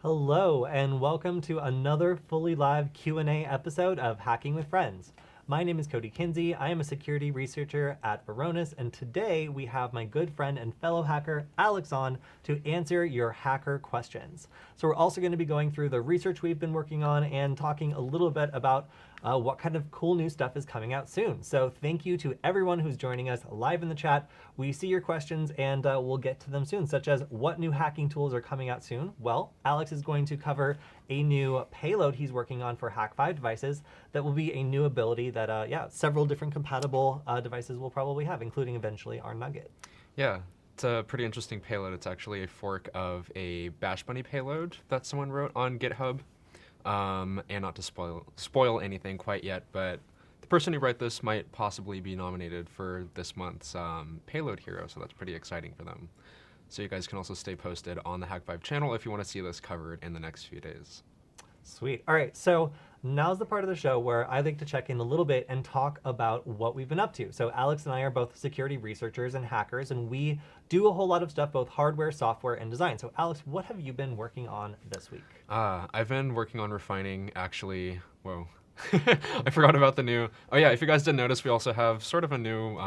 Hello, and welcome to another fully live Q&A episode of Hacking with Friends. My name is Kody Kinsey. I am a security researcher at Varonis, and today we have my good friend and fellow hacker, Alex, on to answer your hacker questions. So we're also going to be going through the research we've been working on and talking a little bit about what kind of cool new stuff is coming out soon. So thank you to everyone who's joining us live in the chat. We see your questions and we'll get to them soon, such as what new hacking tools are coming out soon? Well, Alex is going to cover a new payload he's working on for Hack5 devices that will be a new ability that, several different compatible devices will probably have, including eventually our Nugget. Yeah, it's a pretty interesting payload. It's actually a fork of a Bash Bunny payload that someone wrote on GitHub. And not to spoil anything quite yet, but the person who wrote this might possibly be nominated for this month's Payload Hero, so that's pretty exciting for them. So you guys can also stay posted on the Hack5 channel if you want to see this covered in the next few days. Sweet. All right, so now's the part of the show where I like to check in a little bit and talk about what we've been up to. So Alex and I are both security researchers and hackers, and we do a whole lot of stuff, both hardware, software, and design. So Alex, what have you been working on this week? I've been working on refining, actually, whoa. I forgot about the new, oh yeah, if you guys didn't notice, we also have sort of a new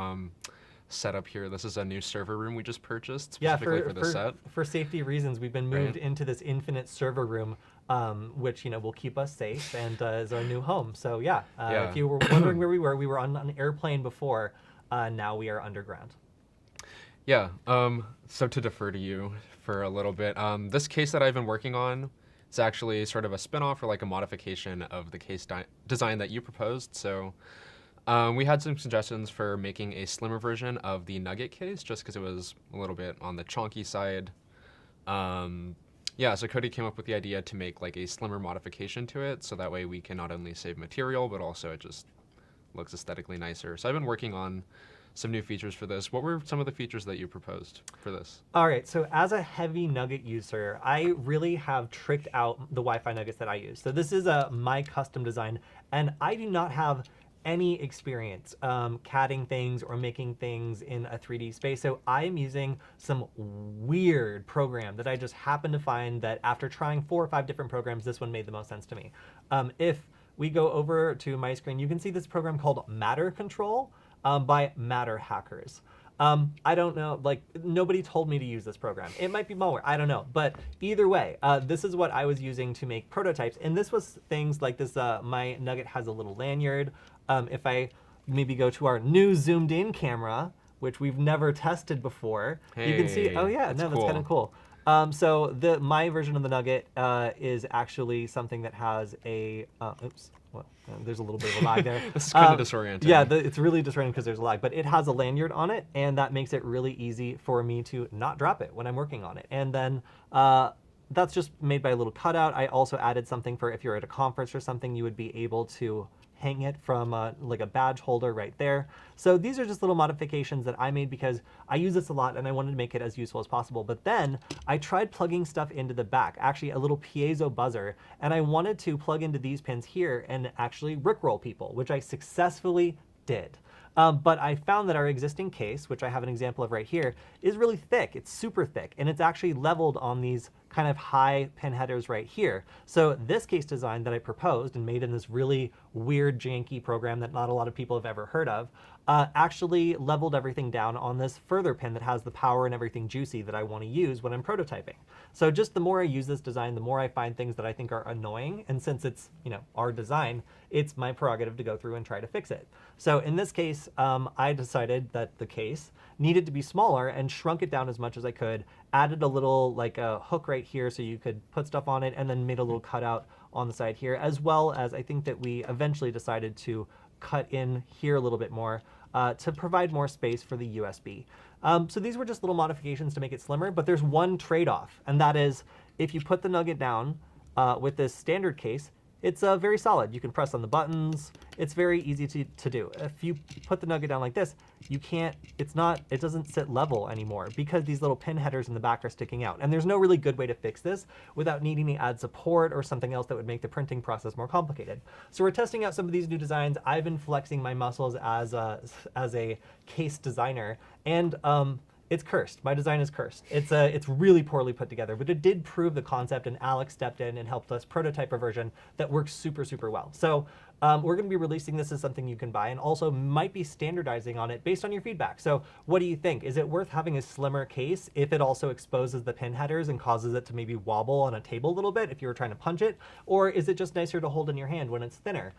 setup here. This is a new server room we just purchased specifically for this set. For safety reasons, we've been moved into this infinite server room, which will keep us safe and is our new home. So if you were wondering where we were on an airplane before. Now we are underground. Yeah. So to defer to you for a little bit, this case that I've been working on is actually sort of a spin-off or like a modification of the case design that you proposed. So we had some suggestions for making a slimmer version of the Nugget case, just because it was a little bit on the chunky side. So Kody came up with the idea to make like a slimmer modification to it, so that way we can not only save material, but also it just looks aesthetically nicer. So I've been working on some new features for this. What were some of the features that you proposed for this? All right, so as a heavy Nugget user, I really have tricked out the Wi-Fi nuggets that I use. So this is my custom design, and I do not have any experience CADing things or making things in a 3D space. So I am using some weird program that I just happened to find that after trying 4 or 5 different programs, this one made the most sense to me. If we go over to my screen, you can see this program called Matter Control by Matter Hackers. I don't know, like nobody told me to use this program. It might be malware, I don't know. But either way, this is what I was using to make prototypes. And this was things like this, my Nugget has a little lanyard. If I maybe go to our new zoomed in camera, which we've never tested before, you can see, oh yeah, that's kind of cool. So my version of the Nugget is actually something that has a, there's a little bit of a lag there. This is kind of disorienting. Yeah, it's really disorienting because there's a lag, but it has a lanyard on it, and that makes it really easy for me to not drop it when I'm working on it. And then that's just made by a little cutout. I also added something for if you're at a conference or something, you would be able to hang it from like a badge holder right there. So these are just little modifications that I made because I use this a lot and I wanted to make it as useful as possible. But then I tried plugging stuff into the back, actually a little piezo buzzer, and I wanted to plug into these pins here and actually rickroll people, which I successfully did. But I found that our existing case, which I have an example of right here, is really thick. It's super thick, and it's actually leveled on these kind of high pin headers right here. So this case design that I proposed and made in this really weird, janky program that not a lot of people have ever heard of, actually leveled everything down on this further pin that has the power and everything juicy that I want to use when I'm prototyping. So just the more I use this design, the more I find things that I think are annoying. And since it's our design, it's my prerogative to go through and try to fix it. So in this case, I decided that the case needed to be smaller and shrunk it down as much as I could, added a little like a hook right here so you could put stuff on it, and then made a little cutout on the side here, as well as I think that we eventually decided to cut in here a little bit more to provide more space for the USB. So these were just little modifications to make it slimmer, but there's one trade-off, and that is if you put the Nugget down with this standard case, it's very solid. You can press on the buttons. It's very easy to do. If you put the Nugget down like this, you can't, it doesn't sit level anymore because these little pin headers in the back are sticking out. And there's no really good way to fix this without needing to add support or something else that would make the printing process more complicated. So we're testing out some of these new designs. I've been flexing my muscles as a case designer, and it's cursed. My design is cursed. It's really poorly put together, but it did prove the concept, and Alex stepped in and helped us prototype a version that works super, super well. So we're going to be releasing this as something you can buy, and also might be standardizing on it based on your feedback. So what do you think? Is it worth having a slimmer case if it also exposes the pin headers and causes it to maybe wobble on a table a little bit if you were trying to punch it? Or is it just nicer to hold in your hand when it's thinner?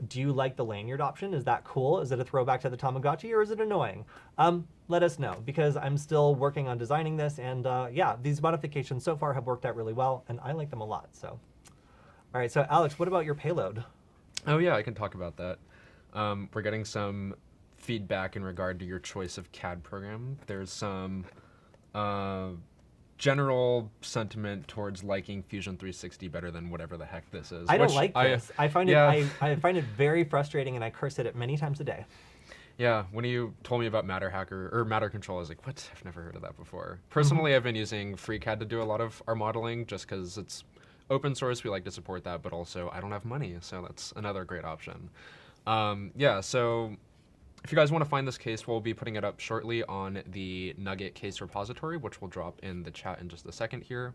Do you like the lanyard option? Is that cool? Is it a throwback to the Tamagotchi, or is it annoying? Let us know, because I'm still working on designing this, and yeah, these modifications so far have worked out really well, and I like them a lot. So, all right, so Alex, what about your payload? Oh yeah, I can talk about that. We're getting some feedback in regard to your choice of CAD program. There's some general sentiment towards liking Fusion 360 better than whatever the heck this is. I don't like this. I find yeah. it I find it very frustrating, and I curse at it many times a day. Yeah, when you told me about Matter Hacker or Matter Control, I was like, what? I've never heard of that before. Personally, I've been using FreeCAD to do a lot of our modeling just because it's open source. We like to support that, but also I don't have money, so that's another great option. Yeah, so if you guys want to find this case, we'll be putting it up shortly on the Nugget case repository, which we'll drop in the chat in just a second here.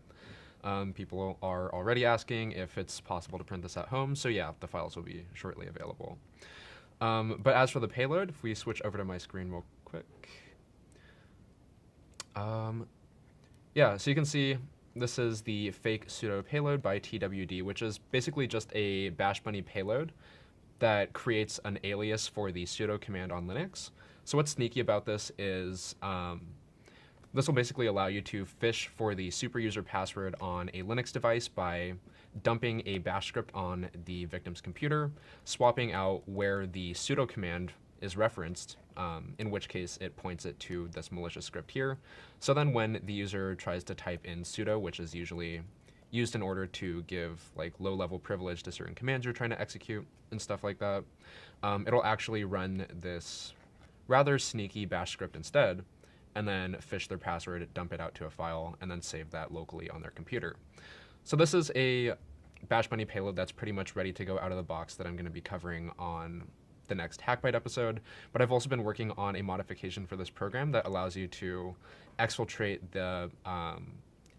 People are already asking if it's possible to print this at home, so yeah, the files will be shortly available. But as for the payload, if we switch over to my screen real quick. Yeah, so you can see this is the fake pseudo payload by TWD, which is basically just a Bash Bunny payload that creates an alias for the sudo command on Linux. So what's sneaky about this is this will basically allow you to fish for the super user password on a Linux device by dumping a bash script on the victim's computer, swapping out where the sudo command is referenced, in which case it points it to this malicious script here. So then when the user tries to type in sudo, which is usually used in order to give like low-level privilege to certain commands you're trying to execute and stuff like that, it'll actually run this rather sneaky bash script instead, and then fish their password, dump it out to a file, and then save that locally on their computer. So this is a Bash Bunny payload that's pretty much ready to go out of the box that I'm going to be covering on the next Hackbite episode, but I've also been working on a modification for this program that allows you to exfiltrate the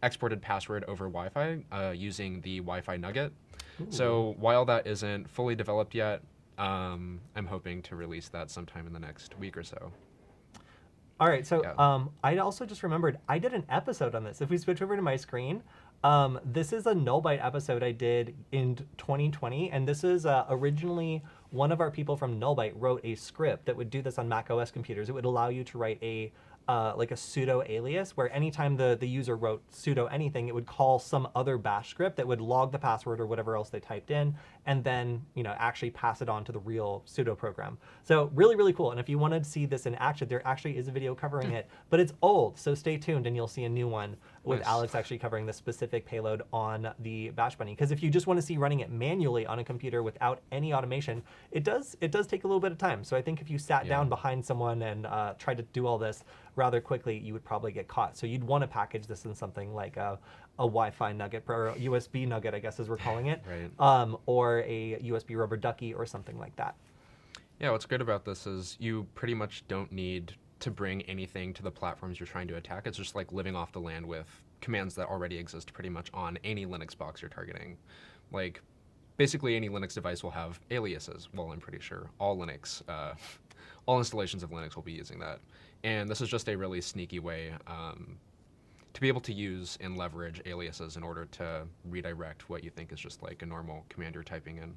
exported password over Wi-Fi using the Wi-Fi nugget. Ooh. So while that isn't fully developed yet, I'm hoping to release that sometime in the next week or so. All right, so yeah. I also just remembered I did an episode on this. If we switch over to my screen, this is a Nullbyte episode I did in 2020, and this is originally one of our people from Nullbyte wrote a script that would do this on Mac OS computers. It would allow you to write a like a sudo alias, where anytime the user wrote sudo anything, it would call some other bash script that would log the password or whatever else they typed in, and then actually pass it on to the real sudo program. So really, really cool. And if you wanted to see this in action, there actually is a video covering it, but it's old, so stay tuned and you'll see a new one with Alex actually covering the specific payload on the Bash Bunny. Because if you just want to see running it manually on a computer without any automation, it does take a little bit of time. So I think if you sat down behind someone and tried to do all this rather quickly, you would probably get caught. So you'd want to package this in something like a Wi-Fi nugget, or a USB nugget, I guess as we're calling it, right. Or a USB rubber ducky or something like that. Yeah, what's good about this is you pretty much don't need to bring anything to the platforms you're trying to attack. It's just like living off the land with commands that already exist pretty much on any Linux box you're targeting. Like, basically any Linux device will have aliases. Well, I'm pretty sure all Linux, all installations of Linux will be using that. And this is just a really sneaky way to be able to use and leverage aliases in order to redirect what you think is just like a normal command you're typing in.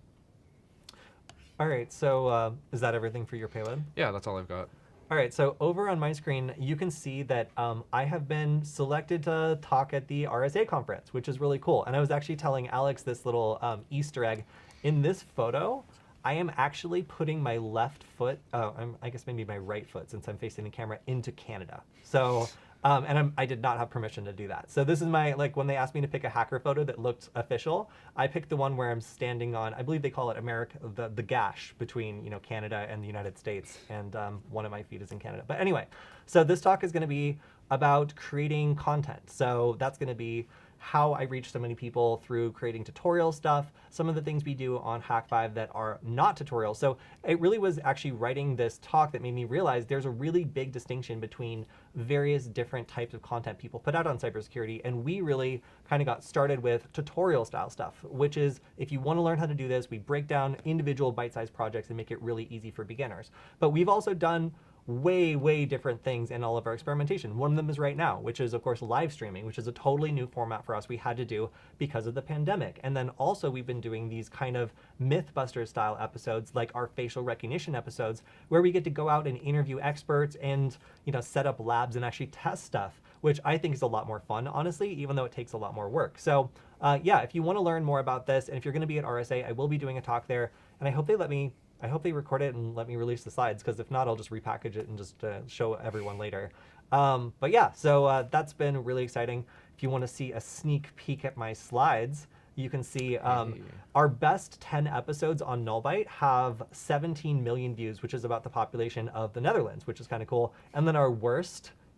All right, so is that everything for your payload? Yeah, that's all I've got. All right, so over on my screen, you can see that I have been selected to talk at the RSA conference, which is really cool. And I was actually telling Alex this little Easter egg. In this photo, I am actually putting my left foot, I guess maybe my right foot, since I'm facing the camera, into Canada. So, and I did not have permission to do that. So this is my, like, when they asked me to pick a hacker photo that looked official, I picked the one where I'm standing on, I believe they call it America, the gash between, Canada and the United States, and one of my feet is in Canada. But anyway, so this talk is going to be about creating content. So that's going to be how I reach so many people through creating tutorial stuff, some of the things we do on Hack5 that are not tutorials. So it really was actually writing this talk that made me realize there's a really big distinction between various different types of content people put out on cybersecurity, and we really kind of got started with tutorial style stuff, which is if you want to learn how to do this, we break down individual bite-sized projects and make it really easy for beginners. But we've also done way different things in all of our experimentation. One of them is right now, which is of course live streaming, which is a totally new format for us we had to do because of the pandemic. And then also we've been doing these kind of Mythbusters style episodes, like our facial recognition episodes, where we get to go out and interview experts and, you know, set up labs and actually test stuff, which I think is a lot more fun, honestly, even though it takes a lot more work. So yeah, if you want to learn more about this, and if you're going to be at RSA, I will be doing a talk there, and I hope they record it and let me release the slides, because if not, I'll just repackage it and just show everyone later. But yeah, so that's been really exciting. If you want to see a sneak peek at my slides, you can see our best 10 episodes on Nullbyte have 17 million views, which is about the population of the Netherlands, which is kind of cool. And then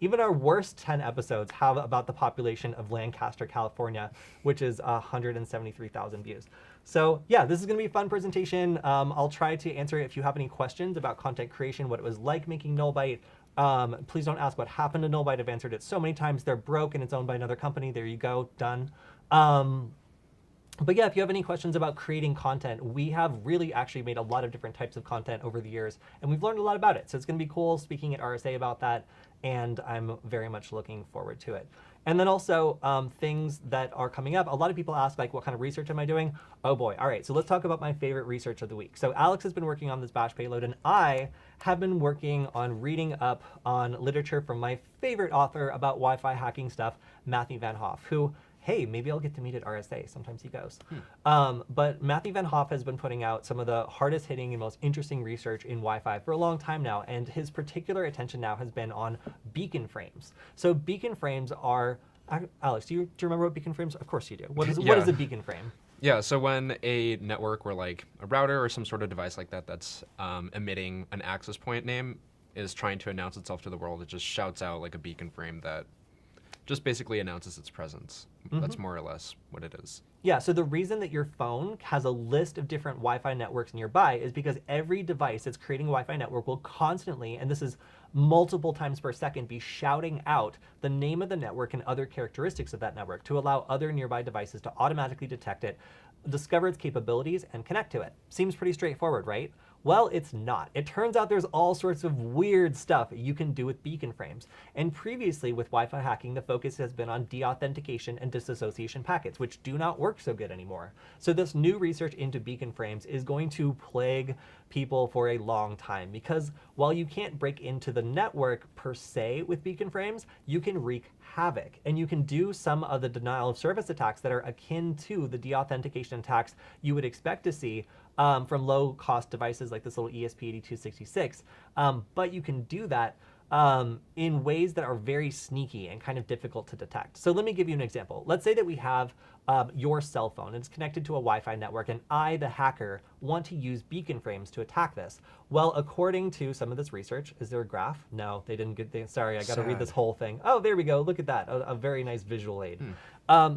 even our worst 10 episodes have about the population of Lancaster, California, which is 173,000 views. So yeah, this is going to be a fun presentation. I'll try to answer it if you have any questions about content creation, what it was like making Nullbyte. Please don't ask what happened to Nullbyte. I've answered it so many times. They're broke and it's owned by another company. There you go, done. But yeah, if you have any questions about creating content, we have really actually made a lot of different types of content over the years, and we've learned a lot about it. So it's going to be cool speaking at RSA about that, and I'm very much looking forward to it. And then also things that are coming up. A lot of people ask, like, what kind of research am I doing? Oh boy. All right, so let's talk about my favorite research of the week. So Alex has been working on this bash payload, and I have been working on reading up on literature from my favorite author about Wi-Fi hacking stuff, Matthew Van Hoff, who, hey, maybe I'll get to meet at RSA. Sometimes he goes. But Matthew Van Hoff has been putting out some of the hardest hitting and most interesting research in Wi-Fi for a long time now. And his particular attention now has been on beacon frames. So beacon frames are, Alex, do you remember what beacon frames? Of course you do. What is a beacon frame? Yeah, so when a network or like a router or some sort of device like that that's emitting an access point name is trying to announce itself to the world, it just shouts out like a beacon frame that just basically announces its presence. That's more or less what it is. Yeah, so the reason that your phone has a list of different Wi-Fi networks nearby is because every device that's creating a Wi-Fi network will constantly, and this is multiple times per second, be shouting out the name of the network and other characteristics of that network to allow other nearby devices to automatically detect it, discover its capabilities, and connect to it. Seems pretty straightforward, right? Well, it's not. It turns out there's all sorts of weird stuff you can do with beacon frames. And previously with Wi-Fi hacking, the focus has been on deauthentication and disassociation packets, which do not work so good anymore. So this new research into beacon frames is going to plague people for a long time, because while you can't break into the network per se with beacon frames, you can wreak havoc, and you can do some of the denial of service attacks that are akin to the deauthentication attacks you would expect to see from low-cost devices like this little ESP32 S2. But you can do that in ways that are very sneaky and kind of difficult to detect. So let me give you an example. Let's say that we have your cell phone, and it's connected to a Wi-Fi network, and I, the hacker, want to use beacon frames to attack this. Well, according to some of this research, is there a graph? No, they didn't get, sorry, I gotta read this whole thing. Oh, there we go, look at that, a very nice visual aid.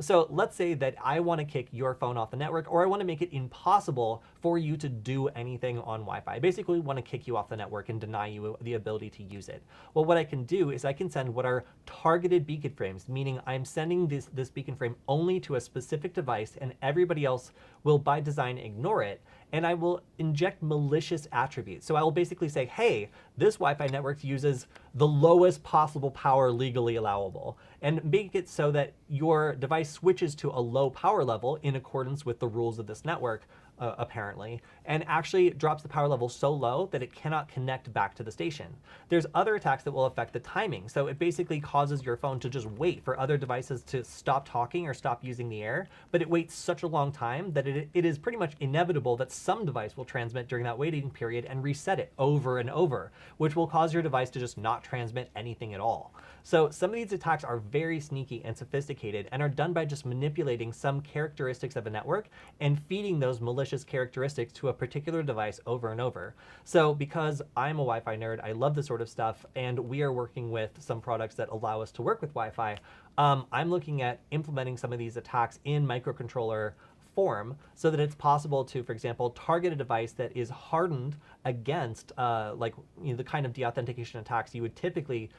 So let's say that I want to kick your phone off the network, or I want to make it impossible for you to do anything on Wi-Fi. I basically want to kick you off the network and deny you the ability to use it. Well, what I can do is I can send what are targeted beacon frames, meaning I'm sending this beacon frame only to a specific device, and everybody else will by design ignore it, and I will inject malicious attributes. So I will basically say, hey, this Wi-Fi network uses the lowest possible power legally allowable, and make it so that your device switches to a low power level in accordance with the rules of this network, apparently, and actually drops the power level so low that it cannot connect back to the station. There's other attacks that will affect the timing. So it basically causes your phone to just wait for other devices to stop talking or stop using the air, but it waits such a long time that it is pretty much inevitable that some device will transmit during that waiting period and reset it over and over, which will cause your device to just not transmit anything at all. So some of these attacks are very sneaky and sophisticated and are done by just manipulating some characteristics of a network and feeding those malicious malicious characteristics to a particular device over and over. So because I'm a Wi-Fi nerd, I love this sort of stuff, and we are working with some products that allow us to work with Wi-Fi. I'm looking at implementing some of these attacks in microcontroller form so that it's possible to, for example, target a device that is hardened against the kind of deauthentication attacks you would typically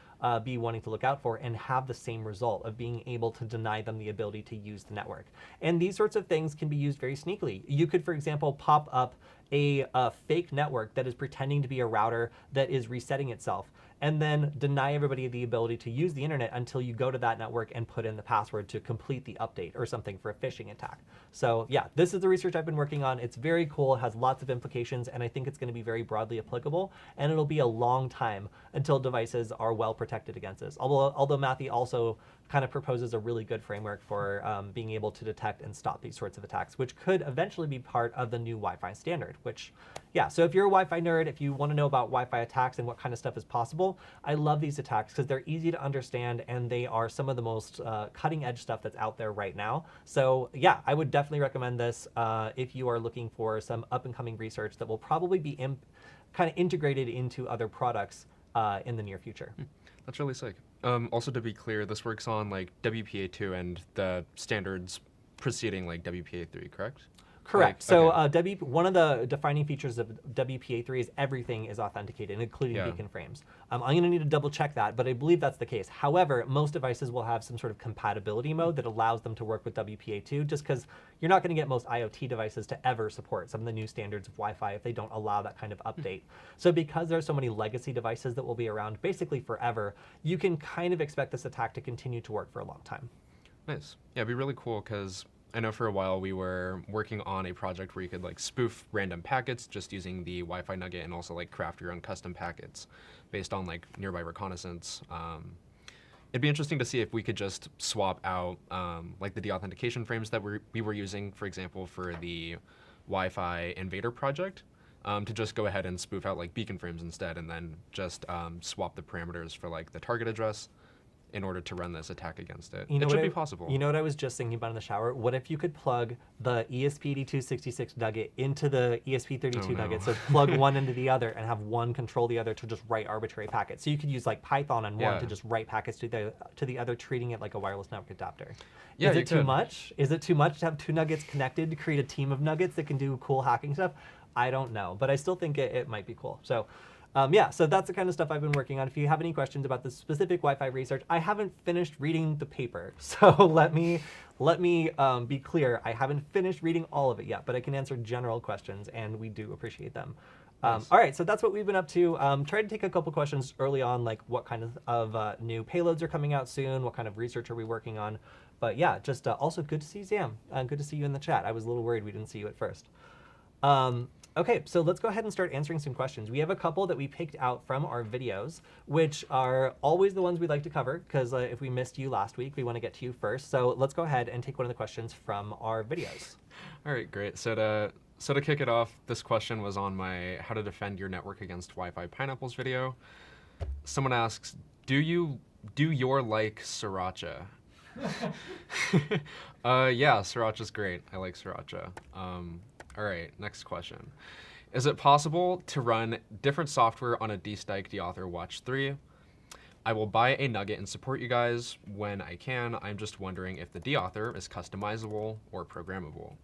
be wanting to look out for, and have the same result of being able to deny them the ability to use the network. And these sorts of things can be used very sneakily. You could, for example, pop up a fake network that is pretending to be a router that is resetting itself, and then deny everybody the ability to use the internet until you go to that network and put in the password to complete the update or something for a phishing attack. So yeah, this is the research I've been working on. It's very cool, has lots of implications, and I think it's going to be very broadly applicable, and it'll be a long time until devices are well protected against this. Although Matthew also kind of proposes a really good framework for being able to detect and stop these sorts of attacks, which could eventually be part of the new Wi-Fi standard, which, yeah, so if you're a Wi-Fi nerd, if you want to know about Wi-Fi attacks and what kind of stuff is possible, I love these attacks because they're easy to understand and they are some of the most cutting edge stuff that's out there right now. So yeah, I would definitely recommend this if you are looking for some up and coming research that will probably be kind of integrated into other products in the near future. That's really sick. Also, to be clear, this works on like WPA2 and the standards preceding like WPA3, correct? Correct. Like, so okay. One of the defining features of WPA3 is everything is authenticated, including beacon frames. I'm going to need to double check that, but I believe that's the case. However, most devices will have some sort of compatibility mode that allows them to work with WPA2, just because you're not going to get most IoT devices to ever support some of the new standards of Wi-Fi if they don't allow that kind of update. So because there are so many legacy devices that will be around basically forever, you can kind of expect this attack to continue to work for a long time. Nice. Yeah, it'd be really cool because I know for a while we were working on a project where you could like spoof random packets just using the Wi-Fi nugget, and also like craft your own custom packets based on like nearby reconnaissance. It'd be interesting to see if we could just swap out like the deauthentication frames that we were using, for example, for the Wi-Fi Invader project, to just go ahead and spoof out like beacon frames instead, and then just swap the parameters for like the target address in order to run this attack against it. It should be possible. You know what I was just thinking about in the shower? What if you could plug the ESP32 nugget into the ESP32 nugget? So plug one into the other and have one control the other to just write arbitrary packets. So you could use like Python on one to just write packets to the other, treating it like a wireless network adapter. Yeah, Is it too much? Is it too much to have two nuggets connected to create a team of nuggets that can do cool hacking stuff? I don't know, but I still think it might be cool. So yeah, so that's the kind of stuff I've been working on. If you have any questions about the specific Wi-Fi research, I haven't finished reading the paper. So let me be clear. I haven't finished reading all of it yet, but I can answer general questions, and we do appreciate them. Nice. All right, so that's what we've been up to. Try to take a couple questions early on, like what kind of new payloads are coming out soon, what kind of research are we working on. But yeah, just also good to see Zam. Good to see you in the chat. I was a little worried we didn't see you at first. Okay, so let's go ahead and start answering some questions. We have a couple that we picked out from our videos, which are always the ones we'd like to cover, because if we missed you last week, we want to get to you first. So let's go ahead and take one of the questions from our videos. All right, great. So to kick it off, this question was on my How to Defend Your Network Against Wi-Fi Pineapples video. Someone asks, do your like sriracha? Yeah, sriracha's great. I like sriracha. All right, next question. Is it possible to run different software on a Dstike Deauthor Watch 3? I will buy a nugget and support you guys when I can. I'm just wondering if the deauthor is customizable or programmable.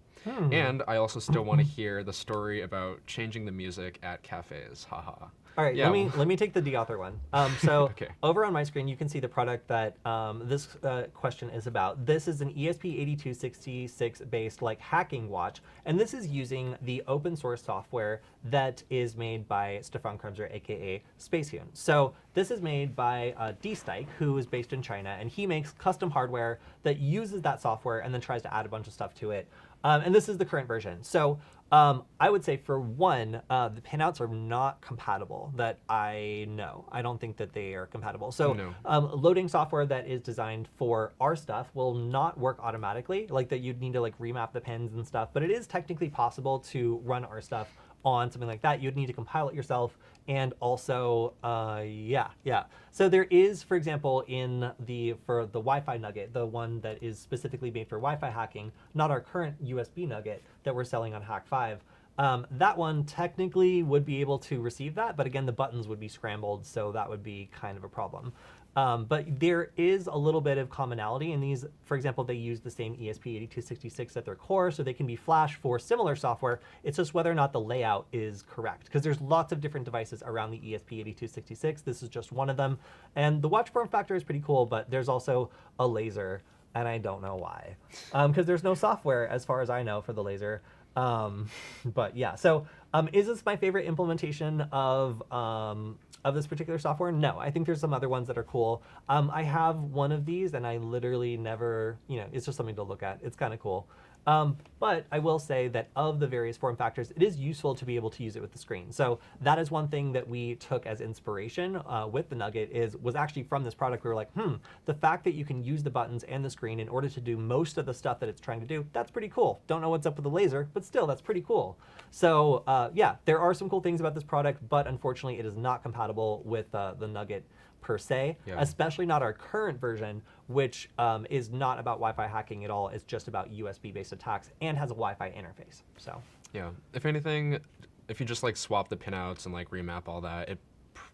And I also still want to hear the story about changing the music at cafes. Haha. All right, yeah. let me take the deauthor one. So okay. Over on my screen, you can see the product that this question is about. This is an ESP82 based like hacking watch, and this is using the open source software that is made by Stefan Kremser, aka Spaceune. So this is made by Dstike, who is based in China, and he makes custom hardware that uses that software and then tries to add a bunch of stuff to it. And this is the current version. So I would say, for one, the pinouts are not compatible that I know. I don't think that they are compatible. So loading software that is designed for our stuff will not work automatically, like that you'd need to like remap the pins and stuff. But it is technically possible to run our stuff on something like that, you'd need to compile it yourself. And also, yeah. So there is, for example, for the Wi-Fi nugget, the one that is specifically made for Wi-Fi hacking, not our current USB nugget that we're selling on Hack5. That one technically would be able to receive that, but again, the buttons would be scrambled, so that would be kind of a problem. But there is a little bit of commonality in these. For example, they use the same ESP8266 at their core, so they can be flash for similar software. It's just whether or not the layout is correct, because there's lots of different devices around the ESP8266. This is just one of them. And the watch form factor is pretty cool, but there's also a laser, and I don't know why. Because there's no software, as far as I know, for the laser. But yeah, so is this my favorite implementation of this particular software? No, I think there's some other ones that are cool. I have one of these and I literally never, it's just something to look at. It's kind of cool. But I will say that of the various form factors, it is useful to be able to use it with the screen. So that is one thing that we took as inspiration with the Nugget was actually from this product. We were like, the fact that you can use the buttons and the screen in order to do most of the stuff that it's trying to do, that's pretty cool. Don't know what's up with the laser, but still, that's pretty cool. So yeah, there are some cool things about this product, but unfortunately it is not compatible with the Nugget per se, especially not our current version, which is not about Wi-Fi hacking at all. It's just about USB-based attacks and has a Wi-Fi interface. So yeah, if anything, if you just like swap the pinouts and like remap all that, it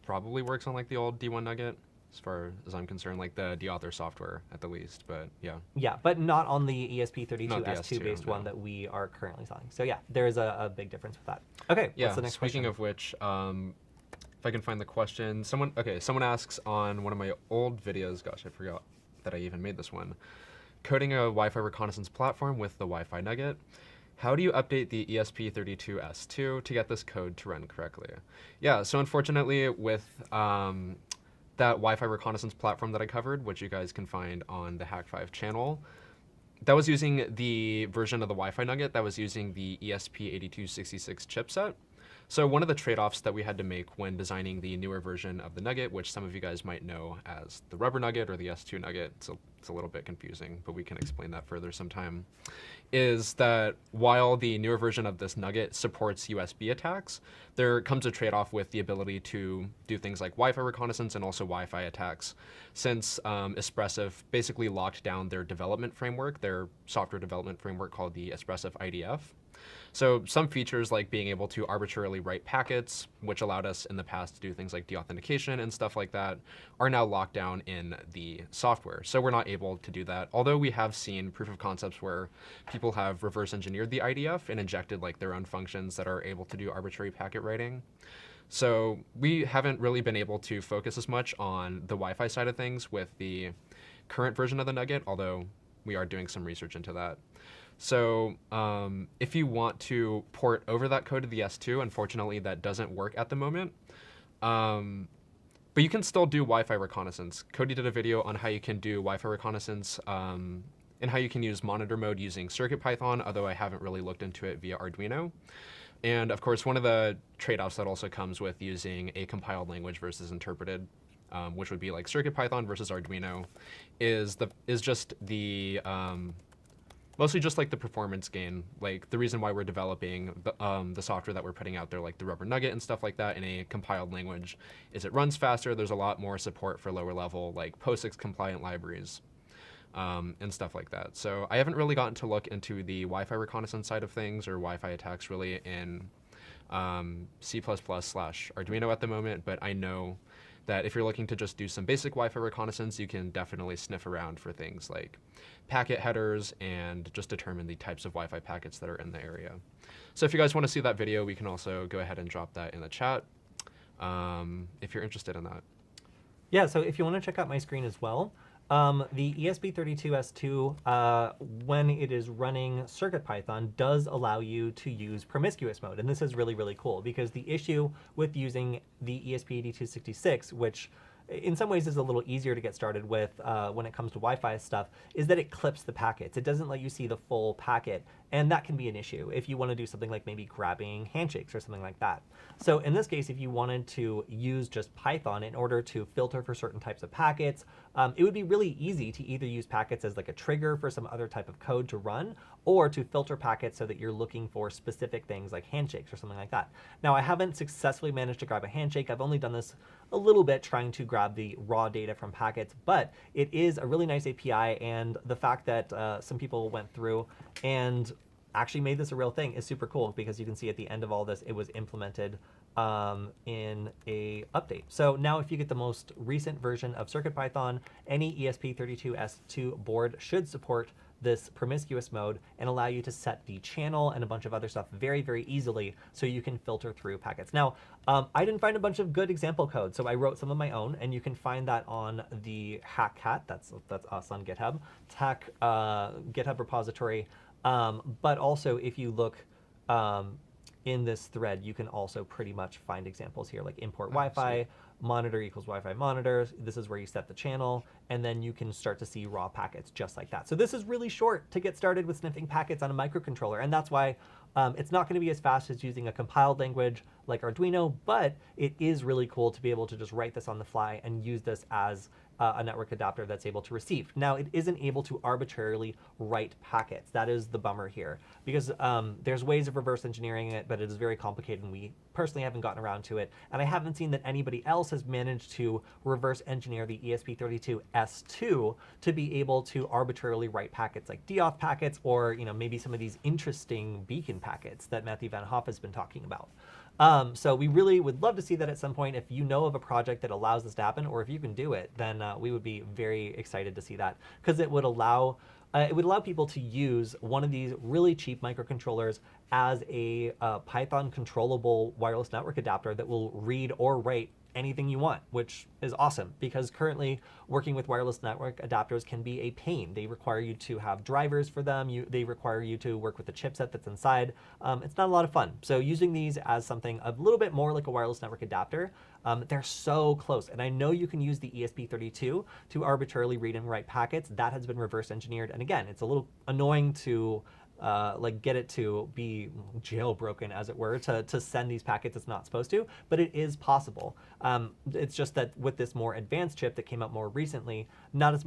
probably works on like the old D1 Nugget, as far as I'm concerned, like the deauthor software at the least. But yeah. Yeah, but not on the ESP32 S2 based no. one that we are currently selling. So yeah, there is a big difference with that. Okay, yeah, what's the next speaking question? of which, if I can find the question, someone asks on one of my old videos, gosh, I forgot that I even made this one, coding a Wi-Fi reconnaissance platform with the Wi-Fi Nugget. How do you update the ESP32 S2 to get this code to run correctly? Yeah, so unfortunately with that Wi-Fi reconnaissance platform that I covered, which you guys can find on the Hack5 channel, that was using the version of the Wi-Fi Nugget that was using the ESP8266 chipset. So one of the trade-offs that we had to make when designing the newer version of the Nugget, which some of you guys might know as the rubber Nugget or the S2 Nugget, it's a little bit confusing, but we can explain that further sometime, is that while the newer version of this Nugget supports USB attacks, there comes a trade-off with the ability to do things like Wi-Fi reconnaissance and also Wi-Fi attacks, since Espressif basically locked down their development framework, their software development framework called the Espressif IDF. So some features like being able to arbitrarily write packets, which allowed us in the past to do things like deauthentication and stuff like that, are now locked down in the software. So we're not able to do that. Although we have seen proof of concepts where people have reverse engineered the IDF and injected like their own functions that are able to do arbitrary packet writing. So we haven't really been able to focus as much on the Wi-Fi side of things with the current version of the Nugget, although we are doing some research into that. So if you want to port over that code to the S2, unfortunately that doesn't work at the moment. But you can still do Wi-Fi reconnaissance. Kody did a video on how you can do Wi-Fi reconnaissance and how you can use monitor mode using CircuitPython, although I haven't really looked into it via Arduino. And of course, one of the trade-offs that also comes with using a compiled language versus interpreted, which would be like CircuitPython versus Arduino, is just the mostly just like the performance gain. Like the reason why we're developing the software that we're putting out there, like the rubber Nugget and stuff like that in a compiled language, is it runs faster. There's a lot more support for lower level like POSIX compliant libraries and stuff like that. So I haven't really gotten to look into the Wi-Fi reconnaissance side of things or Wi-Fi attacks really in C++/Arduino at the moment, but I know that if you're looking to just do some basic Wi-Fi reconnaissance, you can definitely sniff around for things like packet headers and just determine the types of Wi-Fi packets that are in the area. So if you guys want to see that video, we can also go ahead and drop that in the chat if you're interested in that. Yeah, so if you want to check out my screen as well, the ESP32 S2, when it is running CircuitPython, does allow you to use promiscuous mode. And this is really, really cool because the issue with using the ESP8266, which in some ways is a little easier to get started with when it comes to Wi-Fi stuff, is that it clips the packets. It doesn't let you see the full packet, and that can be an issue if you want to do something like maybe grabbing handshakes or something like that. So in this case, if you wanted to use just Python in order to filter for certain types of packets, it would be really easy to either use packets as like a trigger for some other type of code to run, or to filter packets so that you're looking for specific things like handshakes or something like that. Now, I haven't successfully managed to grab a handshake. I've only done this a little bit trying to grab the raw data from packets, but it is a really nice API, and the fact that some people went through and actually made this a real thing is super cool, because you can see at the end of all this, it was implemented in a update. So now if you get the most recent version of CircuitPython, any ESP32 S2 board should support this promiscuous mode and allow you to set the channel and a bunch of other stuff very, very easily so you can filter through packets. Now, I didn't find a bunch of good example code, so I wrote some of my own, and you can find that on the HackCat, that's us on GitHub, Hack GitHub repository. But also if you look in this thread, you can also pretty much find examples here, like import Wi-Fi, monitor equals Wi-Fi monitors. This is where you set the channel, and then you can start to see raw packets just like that. So this is really short to get started with sniffing packets on a microcontroller, and that's why it's not going to be as fast as using a compiled language like Arduino, but it is really cool to be able to just write this on the fly and use this as a network adapter that's able to receive. Now, it isn't able to arbitrarily write packets. That is the bummer here, because there's ways of reverse engineering it, but it is very complicated, and we personally haven't gotten around to it. And I haven't seen that anybody else has managed to reverse engineer the ESP32 S2 to be able to arbitrarily write packets like DAuth packets, or maybe some of these interesting beacon packets that Matthew Van Hoff has been talking about. So we really would love to see that at some point. If you know of a project that allows this to happen, or if you can do it, then we would be very excited to see that, because it would allow people to use one of these really cheap microcontrollers as a Python controllable wireless network adapter that will read or write anything you want, which is awesome, because currently working with wireless network adapters can be a pain. They require you to have drivers for them. They require you to work with the chipset that's inside. It's not a lot of fun. So using these as something a little bit more like a wireless network adapter, they're so close. And I know you can use the ESP32 to arbitrarily read and write packets. That has been reverse engineered. And again, it's a little annoying to get it to be jailbroken, as it were, to send these packets it's not supposed to, but it is possible. It's just that with this more advanced chip that came out more recently, not as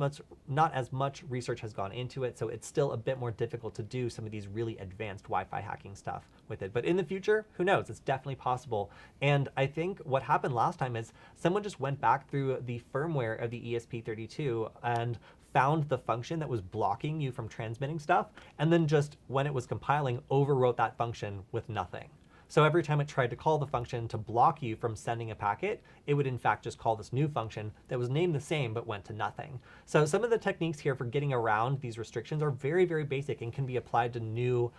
much research has gone into it, so it's still a bit more difficult to do some of these really advanced Wi-Fi hacking stuff with it. But in the future, who knows? It's definitely possible. And I think what happened last time is someone just went back through the firmware of the ESP32 and found the function that was blocking you from transmitting stuff, and then just, when it was compiling, overwrote that function with nothing. So every time it tried to call the function to block you from sending a packet, it would in fact just call this new function that was named the same but went to nothing. So some of the techniques here for getting around these restrictions are very, very basic and can be applied to new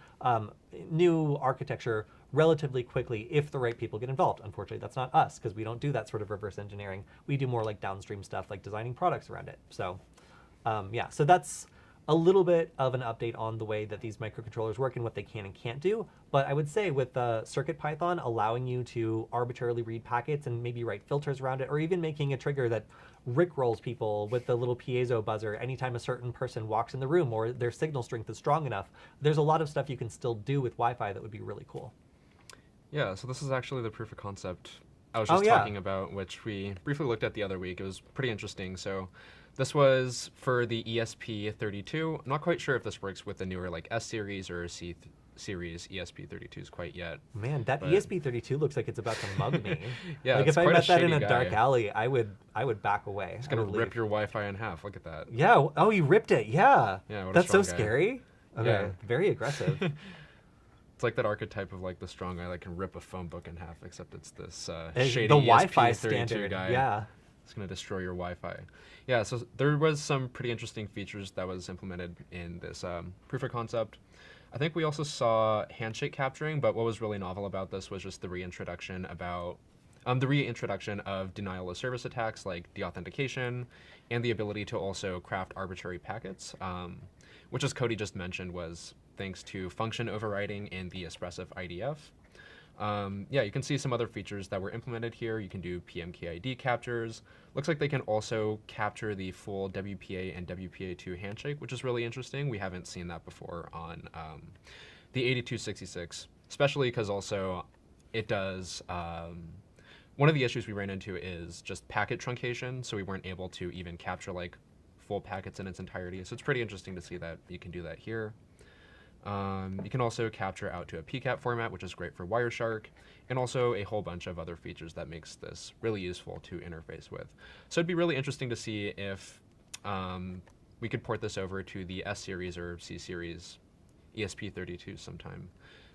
architecture relatively quickly if the right people get involved. Unfortunately, that's not us, because we don't do that sort of reverse engineering. We do more like downstream stuff, like designing products around it. So yeah, so that's a little bit of an update on the way that these microcontrollers work and what they can and can't do. But I would say with CircuitPython allowing you to arbitrarily read packets and maybe write filters around it, or even making a trigger that rickrolls people with the little piezo buzzer anytime a certain person walks in the room or their signal strength is strong enough, there's a lot of stuff you can still do with Wi-Fi that would be really cool. Yeah, so this is actually the proof of concept I was just talking about, which we briefly looked at the other week. It was pretty interesting. So this was for the ESP32. I'm not quite sure if this works with the newer like S series or C series ESP32s quite yet. Man, that ESP32 looks like it's about to mug me. Yeah, like if I met that in a dark alley, I would back away. It's gonna rip your Wi-Fi in half. Look at that. Yeah. Oh, you ripped it. Yeah. Yeah. What That's so guy. scary. Okay. Yeah. Very aggressive. It's like that archetype of like the strong guy that can rip a phone book in half, except it's this shady the Wi-Fi ESP32 standard guy. Yeah. It's going to destroy your Wi-Fi. Yeah, so there was some pretty interesting features that was implemented in this proof of concept. I think we also saw handshake capturing, but what was really novel about this was just the reintroduction of denial of service attacks like deauthentication, and the ability to also craft arbitrary packets, which, as Kody just mentioned, was thanks to function overriding in the expressive IDF. Yeah, you can see some other features that were implemented here. You can do PMKID captures. Looks like they can also capture the full WPA and WPA2 handshake, which is really interesting. We haven't seen that before on the 8266, especially because also it does, one of the issues we ran into is just packet truncation, so we weren't able to even capture like full packets in its entirety. So it's pretty interesting to see that you can do that here. You can also capture out to a PCAP format, which is great for Wireshark, and also a whole bunch of other features that makes this really useful to interface with. So it'd be really interesting to see if we could port this over to the S series or C series ESP32 sometime.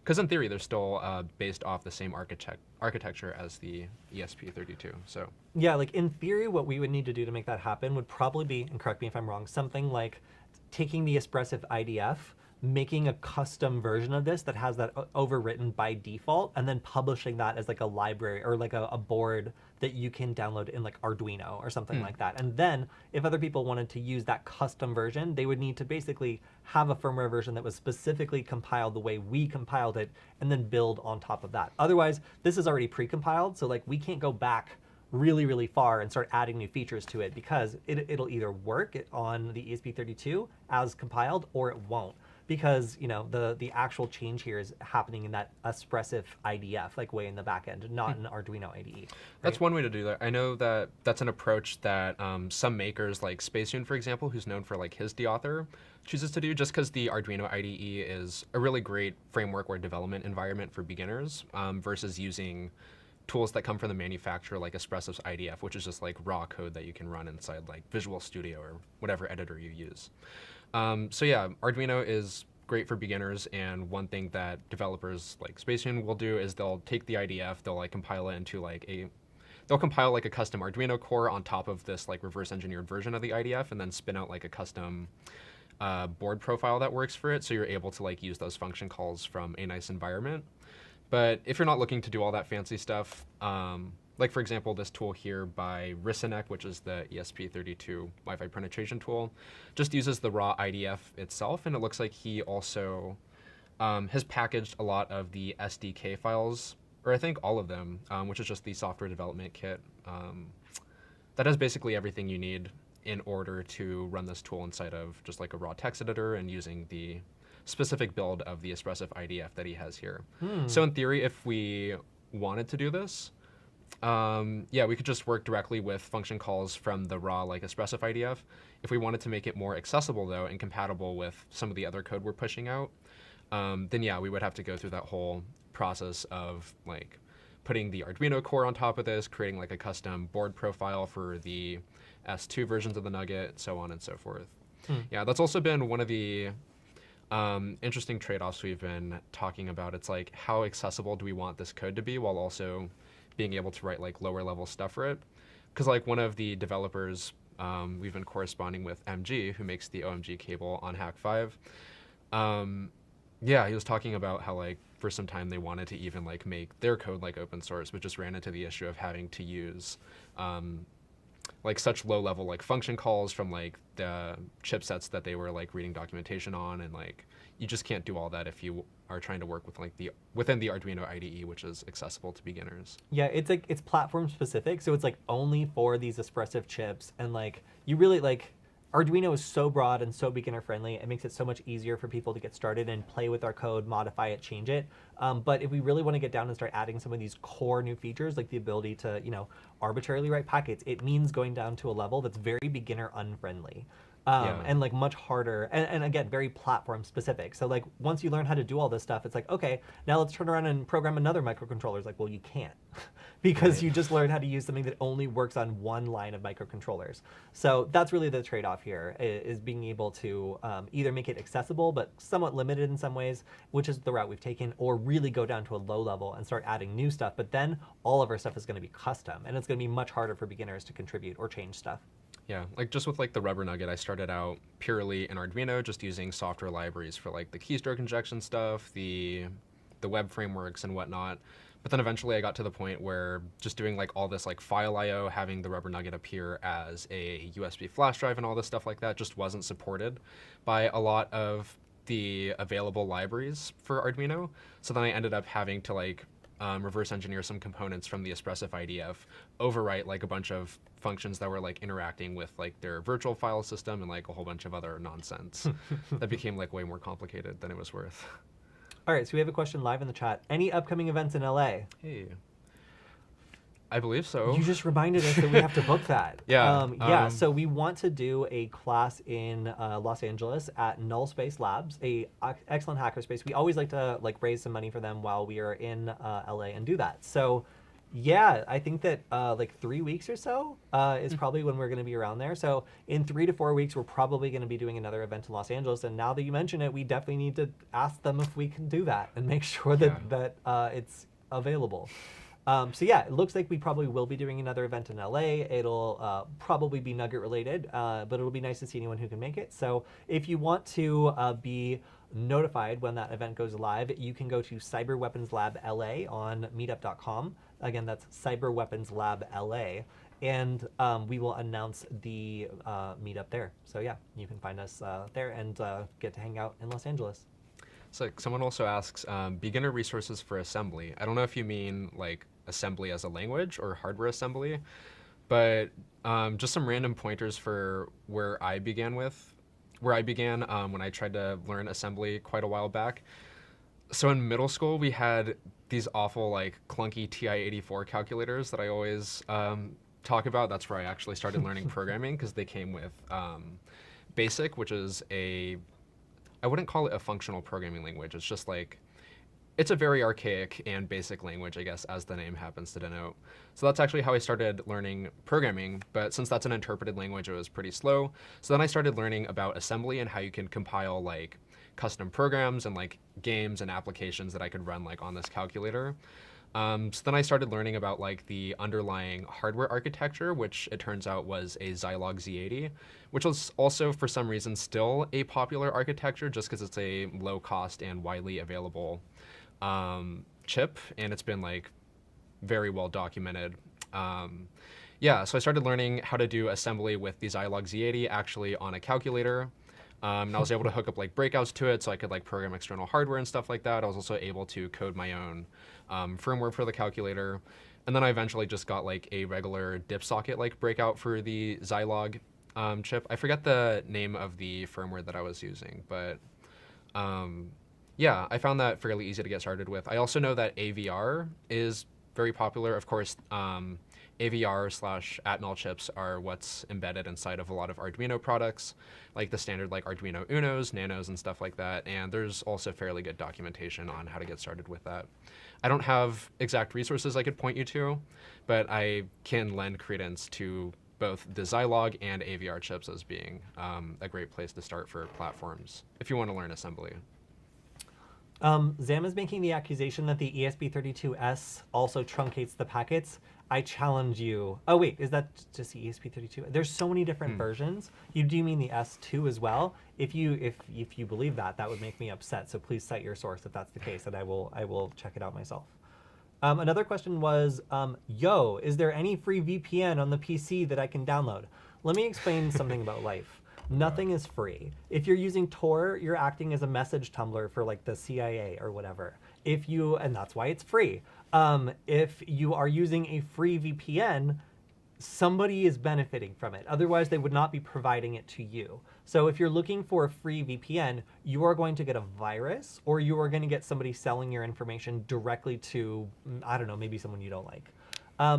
Because in theory, they're still based off the same architecture as the ESP32. So Yeah, like in theory, what we would need to do to make that happen would probably be, and correct me if I'm wrong, something like taking the Espressif IDF, making a custom version of this that has that overwritten by default, and then publishing that as like a library or like a board that you can download in like Arduino or something like that. And then if other people wanted to use that custom version, they would need to basically have a firmware version that was specifically compiled the way we compiled it and then build on top of that. Otherwise, this is already pre-compiled, so like we can't go back really, really far and start adding new features to it because it'll either work on the ESP32 as compiled or it won't, because you know the actual change here is happening in that Espressif IDF, like way in the back end, not in Arduino IDE. Right? that's one way to do that. I know that that's an approach that some makers, like Spacetoon, for example, who's known for like his deauthor, chooses to do, just because the Arduino IDE is a really great framework or development environment for beginners versus using tools that come from the manufacturer like Espressif's IDF, which is just like raw code that you can run inside like Visual Studio or whatever editor you use. So yeah, Arduino is great for beginners, and one thing that developers like Spacetoon will do is they'll take the IDF, they'll like compile it into like they'll compile like a custom Arduino core on top of this like reverse engineered version of the IDF, and then spin out like a custom board profile that works for it, so you're able to like use those function calls from a nice environment. But if you're not looking to do all that fancy stuff, like for example, this tool here by Risanek, which is the ESP32 Wi-Fi penetration tool, just uses the raw IDF itself, and it looks like he also has packaged a lot of the SDK files, or I think all of them, which is just the software development kit. That has basically everything you need in order to run this tool inside of just like a raw text editor and using the specific build of the Espressif IDF that he has here. So in theory, if we wanted to do this, yeah, we could just work directly with function calls from the raw like Espressif IDF. If we wanted to make it more accessible though and compatible with some of the other code we're pushing out, then yeah, we would have to go through that whole process of like putting the Arduino core on top of this, creating like a custom board profile for the S2 versions of the Nugget, so on and so forth. Yeah, that's also been one of the interesting trade-offs we've been talking about. It's like, how accessible do we want this code to be while also being able to write like lower level stuff for it? Because like one of the developers we've been corresponding with, MG, who makes the OMG cable on Hack 5, yeah, he was talking about how like for some time they wanted to even like make their code like open source, but just ran into the issue of having to use like such low level like function calls from like the chipsets that they were like reading documentation on, and like you just can't do all that if you are trying to work with like within the Arduino IDE, which is accessible to beginners. Yeah, it's like it's platform specific, so it's like only for these Espressif chips, and like you really like Arduino is so broad and so beginner friendly. It makes it so much easier for people to get started and play with our code, modify it, change it. But if we really want to get down and start adding some of these core new features, like the ability to, you know, arbitrarily write packets, it means going down to a level that's very beginner unfriendly. And like much harder, and again, very platform specific. So like once you learn how to do all this stuff, it's like, okay, now let's turn around and program another microcontroller. It's like, well, you can't because you just learned how to use something that only works on one line of microcontrollers. So that's really the trade-off here, is being able to either make it accessible but somewhat limited in some ways, which is the route we've taken, or really go down to a low level and start adding new stuff. But then all of our stuff is going to be custom, and it's going to be much harder for beginners to contribute or change stuff. Yeah, like just with like the Rubber Nugget, I started out purely in Arduino, just using software libraries for like the keystroke injection stuff, the web frameworks and whatnot. But then eventually I got to the point where just doing like all this like file I/O, having the Rubber Nugget appear as a USB flash drive and all this stuff like that just wasn't supported by a lot of the available libraries for Arduino. So then I ended up having to like reverse engineer some components from the Espressif IDF, overwrite like a bunch of functions that were like interacting with like their virtual file system and like a whole bunch of other nonsense. That became like way more complicated than it was worth. All right, so we have a question live in the chat. Any upcoming events in LA? Hey. I believe so. You just reminded us that we have to book that. Yeah. Yeah, so we want to do a class in Los Angeles at Null Space Labs, a excellent hackerspace. We always like to like raise some money for them while we are in LA and do that. So yeah, I think that like 3 weeks or so is probably when we're going to be around there. So in 3 to 4 weeks, we're probably going to be doing another event in Los Angeles. And now that you mention it, we definitely need to ask them if we can do that and make sure that it's available. So yeah, it looks like we probably will be doing another event in LA. It'll probably be Nugget related, but it'll be nice to see anyone who can make it. So if you want to be notified when that event goes live, you can go to Cyber Weapons Lab LA on meetup.com. Again, that's Cyber Weapons Lab LA. And we will announce the meetup there. So yeah, you can find us there and get to hang out in Los Angeles. So someone also asks, beginner resources for assembly. I don't know if you mean like assembly as a language or hardware assembly, but just some random pointers for where I began when I tried to learn assembly quite a while back. So in middle school, we had these awful like clunky TI-84 calculators that I always talk about. That's where I actually started learning programming, because they came with BASIC, which is I wouldn't call it a functional programming language. It's just like, it's a very archaic and basic language, I guess, as the name happens to denote. So that's actually how I started learning programming, but since that's an interpreted language, it was pretty slow. So then I started learning about assembly and how you can compile like custom programs and like games and applications that I could run like on this calculator. So then I started learning about like the underlying hardware architecture, which it turns out was a Zilog Z80, which was also for some reason still a popular architecture just because it's a low cost and widely available chip, and it's been like very well documented. Yeah, so I started learning how to do assembly with the Zilog Z80 actually on a calculator. And I was able to hook up like breakouts to it so I could like program external hardware and stuff like that. I was also able to code my own firmware for the calculator. And then I eventually just got like a regular dip socket like breakout for the Zilog chip. I forget the name of the firmware that I was using, but yeah, I found that fairly easy to get started with. I also know that AVR is very popular. Of course, AVR/Atmel chips are what's embedded inside of a lot of Arduino products, like the standard like Arduino Unos, Nanos, and stuff like that. And there's also fairly good documentation on how to get started with that. I don't have exact resources I could point you to, but I can lend credence to both the Zilog and AVR chips as being a great place to start for platforms if you want to learn assembly. Zam is making the accusation that the ESP32 S also truncates the packets. I challenge you. Oh wait, is that just the ESP32? There's so many different versions. Do you mean the S2 as well? If you believe that, that would make me upset. So please cite your source if that's the case, and I will check it out myself. Another question was, yo, is there any free VPN on the PC that I can download? Let me explain something about life. Nothing is free. If you're using Tor, you're acting as a message tumbler for like the CIA or whatever. And that's why it's free. If you are using a free VPN, somebody is benefiting from it. Otherwise, they would not be providing it to you. So if you're looking for a free VPN, you are going to get a virus, or you are going to get somebody selling your information directly to, I don't know, maybe someone you don't like.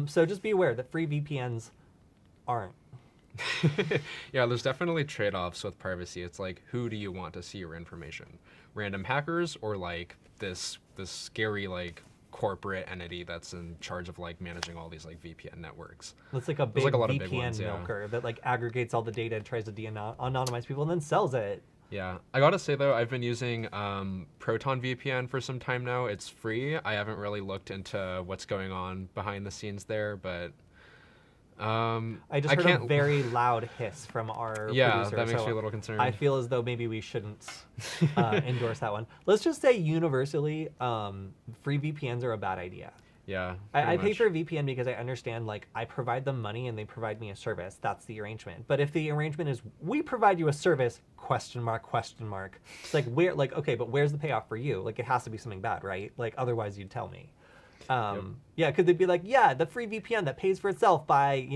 So just be aware that free VPNs aren't. Yeah, there's definitely trade-offs with privacy. It's like, who do you want to see your information? Random hackers, or like this scary like corporate entity that's in charge of like managing all these like VPN networks? It's like a big VPN milker that like aggregates all the data and tries to anonymize people and then sells it. Yeah, I gotta say though, I've been using Proton VPN for some time now. It's free. I haven't really looked into what's going on behind the scenes there, but I just heard a very loud hiss from our producer. That makes me a little concerned. I feel as though maybe we shouldn't endorse that one. Let's just say universally, free VPNs are a bad idea. Yeah, I pay for a VPN because I understand, like, I provide them money and they provide me a service. That's the arrangement. But if the arrangement is, we provide you a service, ? It's like, okay, but where's the payoff for you? Like, it has to be something bad, right? Like, otherwise you'd tell me. Yeah, could they be like, yeah, the free VPN that pays for itself by,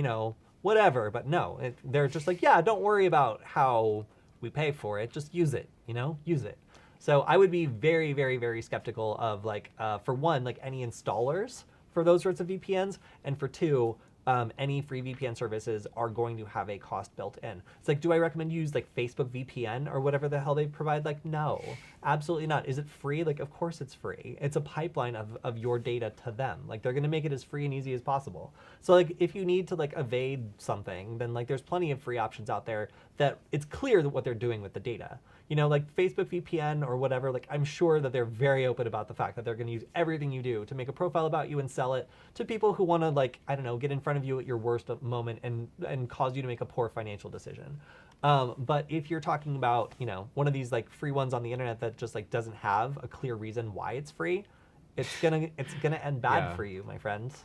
whatever. But no, they're just like, yeah, don't worry about how we pay for it. Just use it, use it. So I would be very, very, very skeptical of like, for one, like any installers for those sorts of VPNs, and for two, any free VPN services are going to have a cost built in. It's like, do I recommend you use like Facebook VPN or whatever the hell they provide? Like, no, absolutely not. Is it free? Like, of course it's free. It's a pipeline of your data to them. Like, they're going to make it as free and easy as possible. So like, if you need to like evade something, then like there's plenty of free options out there that it's clear that what they're doing with the data. You know, like Facebook VPN or whatever, like I'm sure that they're very open about the fact that they're going to use everything you do to make a profile about you and sell it to people who want to, like, I don't know, get in front of you at your worst moment and cause you to make a poor financial decision. But if you're talking about, you know, one of these like free ones on the internet that just like doesn't have a clear reason why it's free, it's gonna end bad Yeah. for you, my friends.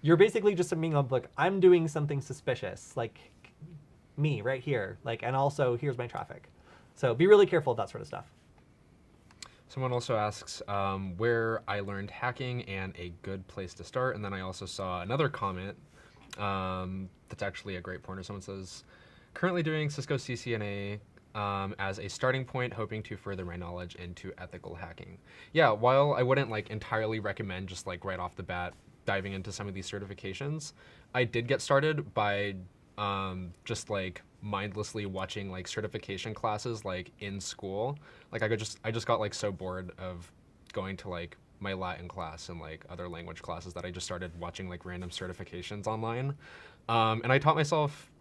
You're basically just being like, I'm doing something suspicious, like me right here, like, and also here's my traffic. So be really careful of that sort of stuff. Someone also asks where I learned hacking and a good place to start. And then I also saw another comment that's actually a great pointer. Someone says, currently doing Cisco CCNA as a starting point, hoping to further my knowledge into ethical hacking. Yeah, while I wouldn't like entirely recommend just like right off the bat diving into some of these certifications, I did get started by just like mindlessly watching like certification classes like in school. Like I just got like so bored of going to like my Latin class and like other language classes that I just started watching like random certifications online. And I taught myself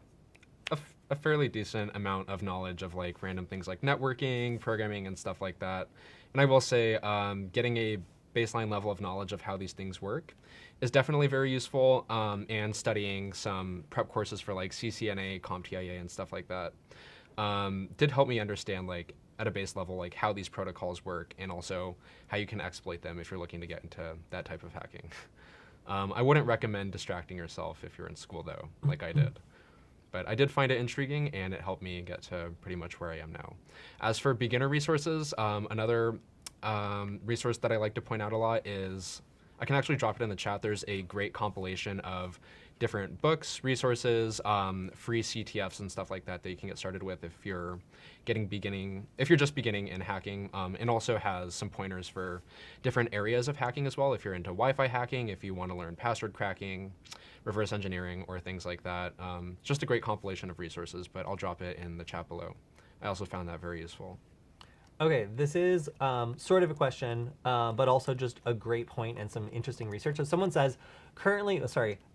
a fairly decent amount of knowledge of like random things like networking, programming, and stuff like that. And I will say getting a baseline level of knowledge of how these things work is definitely very useful, and studying some prep courses for like CCNA, CompTIA, and stuff like that did help me understand like at a base level like how these protocols work and also how you can exploit them if you're looking to get into that type of hacking. I wouldn't recommend distracting yourself if you're in school though, like I did. But I did find it intriguing and it helped me get to pretty much where I am now. As for beginner resources, another resource that I like to point out a lot is, I can actually drop it in the chat. There's a great compilation of different books, resources, free CTFs and stuff like that that you can get started with if you're just beginning in hacking, and also has some pointers for different areas of hacking as well. If you're into Wi-Fi hacking, if you want to learn password cracking, reverse engineering, or things like that. Just a great compilation of resources, but I'll drop it in the chat below. I also found that very useful. Okay, this is sort of a question, but also just a great point and some interesting research. So someone says, Baguette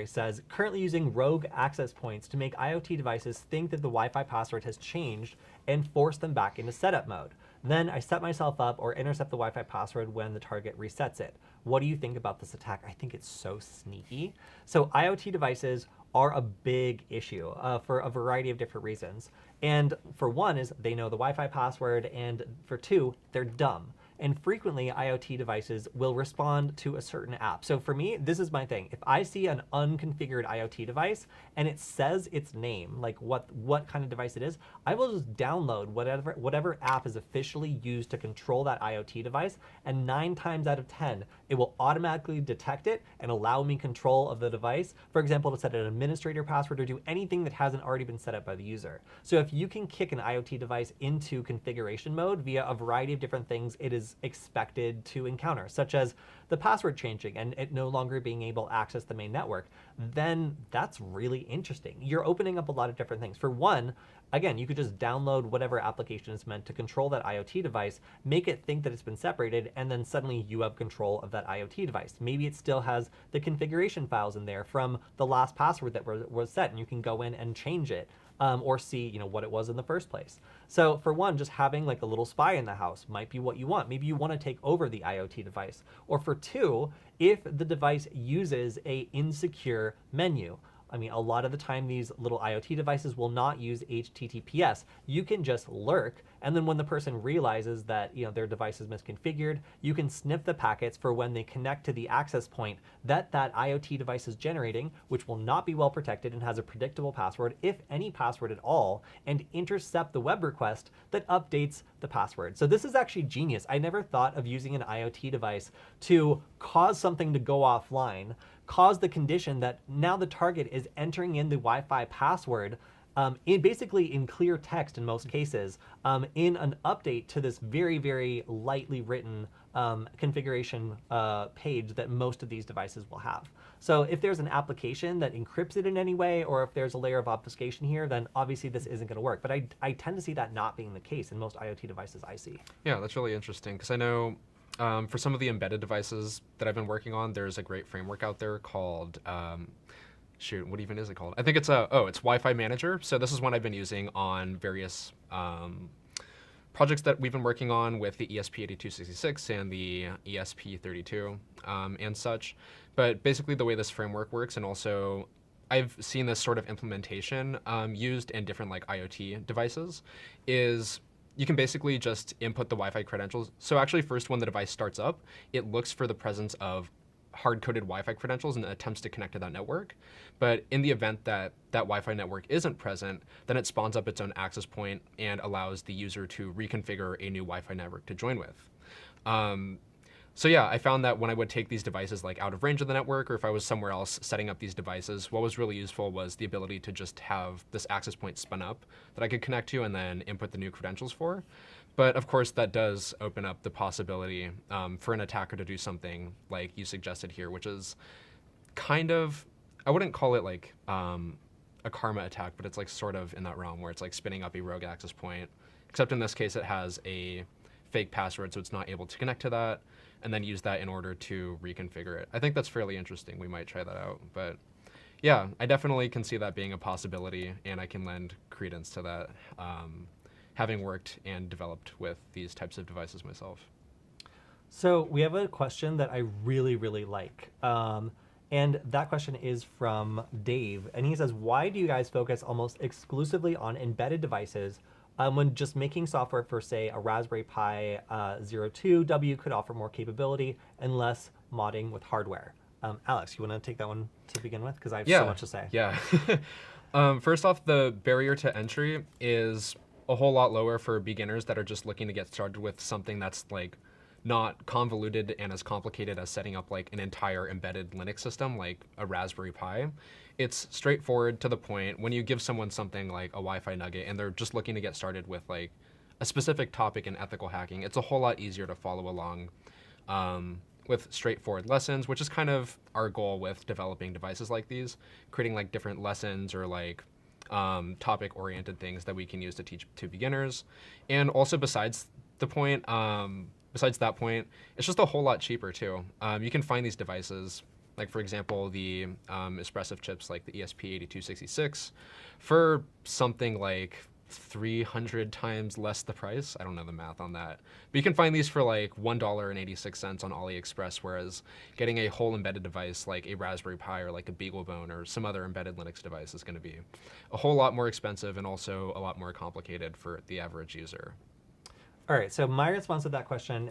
says, currently using rogue access points to make IoT devices think that the Wi-Fi password has changed and force them back into setup mode. Then I set myself up or intercept the Wi-Fi password when the target resets it. What do you think about this attack? I think it's so sneaky. So IoT devices are a big issue for a variety of different reasons. And for one is they know the Wi-Fi password, and for two, they're dumb. And frequently, IoT devices will respond to a certain app. So for me, this is my thing. If I see an unconfigured IoT device and it says its name, like what kind of device it is, I will just download whatever app is officially used to control that IoT device, and 9 times out of 10, it will automatically detect it and allow me control of the device. For example, to set an administrator password or do anything that hasn't already been set up by the user. So if you can kick an IoT device into configuration mode via a variety of different things, it is expected to encounter, such as the password changing and it no longer being able to access the main network, then that's really interesting. You're opening up a lot of different things. For one, again, you could just download whatever application is meant to control that IoT device, make it think that it's been separated, and then suddenly you have control of that IoT device. Maybe it still has the configuration files in there from the last password that was set, and you can go in and change it. Or see, what it was in the first place. So for one, just having like a little spy in the house might be what you want. Maybe you want to take over the IoT device. Or for two, if the device uses a insecure menu. I mean, a lot of the time these little IoT devices will not use HTTPS. You can just lurk, and then when the person realizes that their device is misconfigured, you can sniff the packets for when they connect to the access point that IoT device is generating, which will not be well protected and has a predictable password, if any password at all, and intercept the web request that updates the password. So this is actually genius. I never thought of using an IoT device to cause something to go offline, cause the condition that now the target is entering in the Wi-Fi password basically in clear text in most cases, in an update to this very, very lightly written configuration page that most of these devices will have. So if there's an application that encrypts it in any way, or if there's a layer of obfuscation here, then obviously this isn't going to work. But I tend to see that not being the case in most IoT devices I see. Yeah, that's really interesting because I know for some of the embedded devices that I've been working on, there's a great framework out there called, shoot, what even is it called? I think it's it's Wi-Fi Manager. So this is one I've been using on various projects that we've been working on with the ESP32 S2 and the ESP32 and such. But basically the way this framework works, and also I've seen this sort of implementation used in different like IoT devices, is you can basically just input the Wi-Fi credentials. So actually first when the device starts up, it looks for the presence of hard-coded Wi-Fi credentials and attempts to connect to that network. But in the event that that Wi-Fi network isn't present, then it spawns up its own access point and allows the user to reconfigure a new Wi-Fi network to join with. So yeah, I found that when I would take these devices like out of range of the network, or if I was somewhere else setting up these devices, what was really useful was the ability to just have this access point spun up that I could connect to and then input the new credentials for. But of course, that does open up the possibility for an attacker to do something like you suggested here, which is kind of, I wouldn't call it like a karma attack, but it's like sort of in that realm where it's like spinning up a rogue access point, except in this case, it has a fake password, so it's not able to connect to that, and then use that in order to reconfigure it. I think that's fairly interesting. We might try that out. But yeah, I definitely can see that being a possibility, and I can lend credence to that, having worked and developed with these types of devices myself. So we have a question that I really, really like. And that question is from Dave. And he says, why do you guys focus almost exclusively on embedded devices when just making software for, say, a Raspberry Pi 02W could offer more capability and less modding with hardware? Alex, you want to take that one to begin with? Because I have so much to say. Yeah. First off, the barrier to entry is a whole lot lower for beginners that are just looking to get started with something that's like not convoluted and as complicated as setting up like an entire embedded Linux system like a Raspberry Pi. It's straightforward, to the point. When you give someone something like a Wi-Fi nugget and they're just looking to get started with like a specific topic in ethical hacking, it's a whole lot easier to follow along with straightforward lessons, which is kind of our goal with developing devices like these, creating like different lessons or like topic-oriented things that we can use to teach to beginners. And also besides that point, it's just a whole lot cheaper too. You can find these devices, like for example, the espressive chips like the ESP82 for something like 300 times less the price. I don't know the math on that. But you can find these for like $1.86 on AliExpress, whereas getting a whole embedded device like a Raspberry Pi or like a BeagleBone or some other embedded Linux device is going to be a whole lot more expensive and also a lot more complicated for the average user. All right, so my response to that question,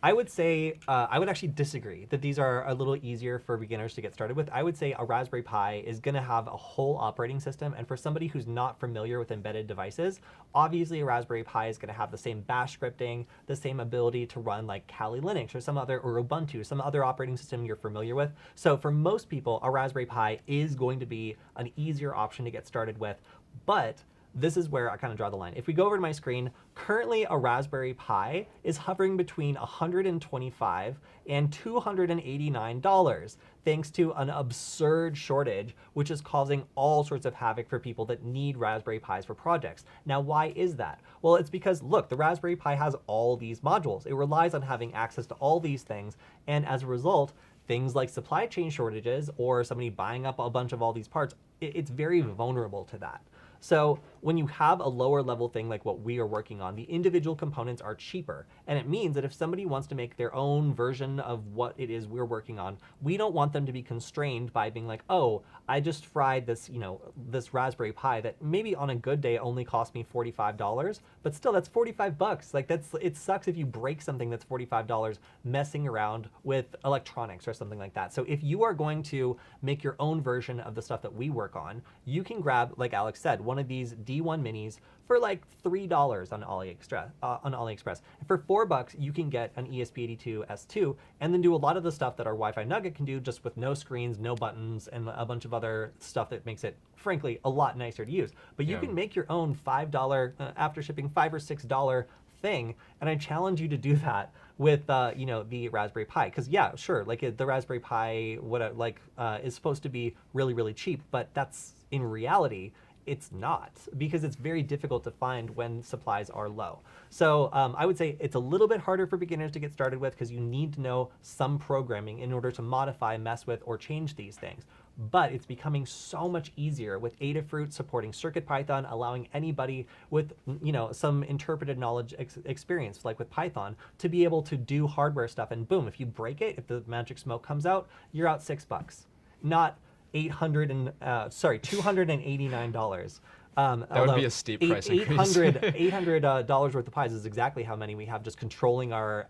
I would say, I would actually disagree that these are a little easier for beginners to get started with. I would say a Raspberry Pi is going to have a whole operating system, and for somebody who's not familiar with embedded devices, obviously a Raspberry Pi is going to have the same bash scripting, the same ability to run like Kali Linux or some other, or Ubuntu, some other operating system you're familiar with. So for most people, a Raspberry Pi is going to be an easier option to get started with, but this is where I kind of draw the line. If we go over to my screen, currently a Raspberry Pi is hovering between $125 and $289, thanks to an absurd shortage, which is causing all sorts of havoc for people that need Raspberry Pis for projects. Now, why is that? Well, it's because, look, the Raspberry Pi has all these modules. It relies on having access to all these things, and as a result, things like supply chain shortages or somebody buying up a bunch of all these parts, it's very vulnerable to that. So when you have a lower level thing like what we are working on, the individual components are cheaper. And it means that if somebody wants to make their own version of what it is we're working on, we don't want them to be constrained by being like, oh, I just fried this, this Raspberry Pi that maybe on a good day only cost me $45, but still that's $45. Like it sucks if you break something that's $45 messing around with electronics or something like that. So if you are going to make your own version of the stuff that we work on, you can grab, like Alex said, one of these D1 minis for like $3 on AliExpress. And for $4, you can get an ESP32 S2 and then do a lot of the stuff that our Wi-Fi Nugget can do, just with no screens, no buttons, and a bunch of other stuff that makes it, frankly, a lot nicer to use. But you can make your own $5, after shipping $5 or $6 thing, and I challenge you to do that with the Raspberry Pi. Because yeah, sure, like the Raspberry Pi is supposed to be really really cheap, but that's in reality it's not, because it's very difficult to find when supplies are low. So I would say it's a little bit harder for beginners to get started with, because you need to know some programming in order to modify, mess with, or change these things. But it's becoming so much easier with Adafruit supporting CircuitPython, allowing anybody with some interpreted knowledge experience, like with Python, to be able to do hardware stuff. And boom, if you break it, if the magic smoke comes out, you're out $6, not $289. That would be a steep price increase. $800 worth of pies is exactly how many we have just controlling our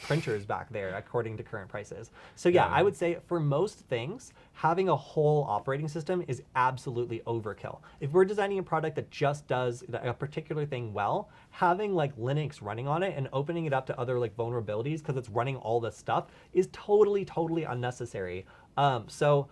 printers back there according to current prices. So yeah, I would say for most things, having a whole operating system is absolutely overkill. If we're designing a product that just does a particular thing well, having like Linux running on it and opening it up to other like vulnerabilities because it's running all this stuff is totally unnecessary. So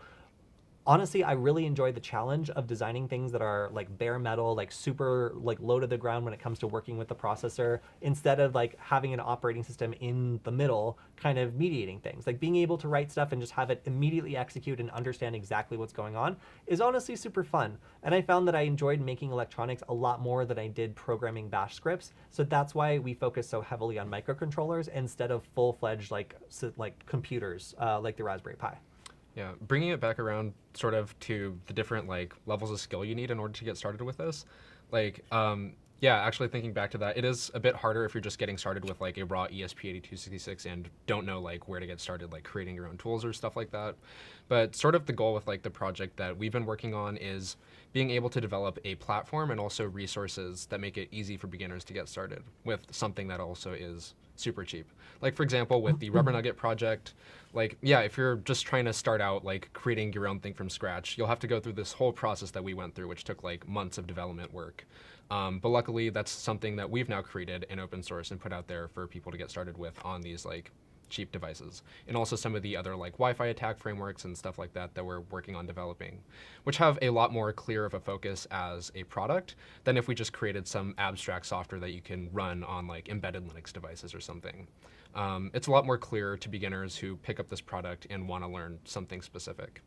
honestly, I really enjoy the challenge of designing things that are like bare metal, like super like low to the ground when it comes to working with the processor, instead of like having an operating system in the middle kind of mediating things. Like being able to write stuff and just have it immediately execute and understand exactly what's going on is honestly super fun. And I found that I enjoyed making electronics a lot more than I did programming bash scripts. So that's why we focus so heavily on microcontrollers instead of full-fledged like computers like the Raspberry Pi. Yeah, bringing it back around sort of to the different like levels of skill you need in order to get started with this. Like, yeah, actually thinking back to that, it is a bit harder if you're just getting started with like a raw ESP32 and don't know like where to get started, like creating your own tools or stuff like that. But sort of the goal with like the project that we've been working on is being able to develop a platform and also resources that make it easy for beginners to get started with something that also is super cheap. Like for example, with the Rubber Nugget project, like, yeah, if you're just trying to start out like creating your own thing from scratch, you'll have to go through this whole process that we went through, which took like months of development work. But luckily that's something that we've now created in open source and put out there for people to get started with on these like cheap devices, and also some of the other like Wi-Fi attack frameworks and stuff like that that we're working on developing, which have a lot more clear of a focus as a product than if we just created some abstract software that you can run on like embedded Linux devices or something. It's a lot more clear to beginners who pick up this product and want to learn something specific.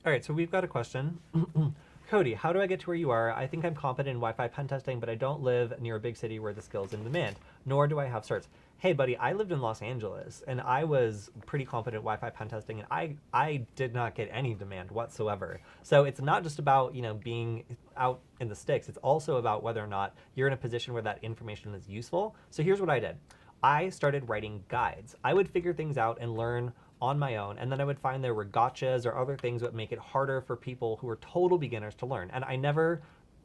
All right, so we've got a question. Kody, how do I get to where you are? I think I'm competent in Wi-Fi pen testing, but I don't live near a big city where the skill's in demand, nor do I have certs. Hey, buddy, I lived in Los Angeles, and I was pretty confident Wi-Fi pen testing, and I did not get any demand whatsoever. So it's not just about, being out in the sticks. It's also about whether or not you're in a position where that information is useful. So here's what I did. I started writing guides. I would figure things out and learn on my own, and then I would find there were gotchas or other things that make it harder for people who are total beginners to learn. And I never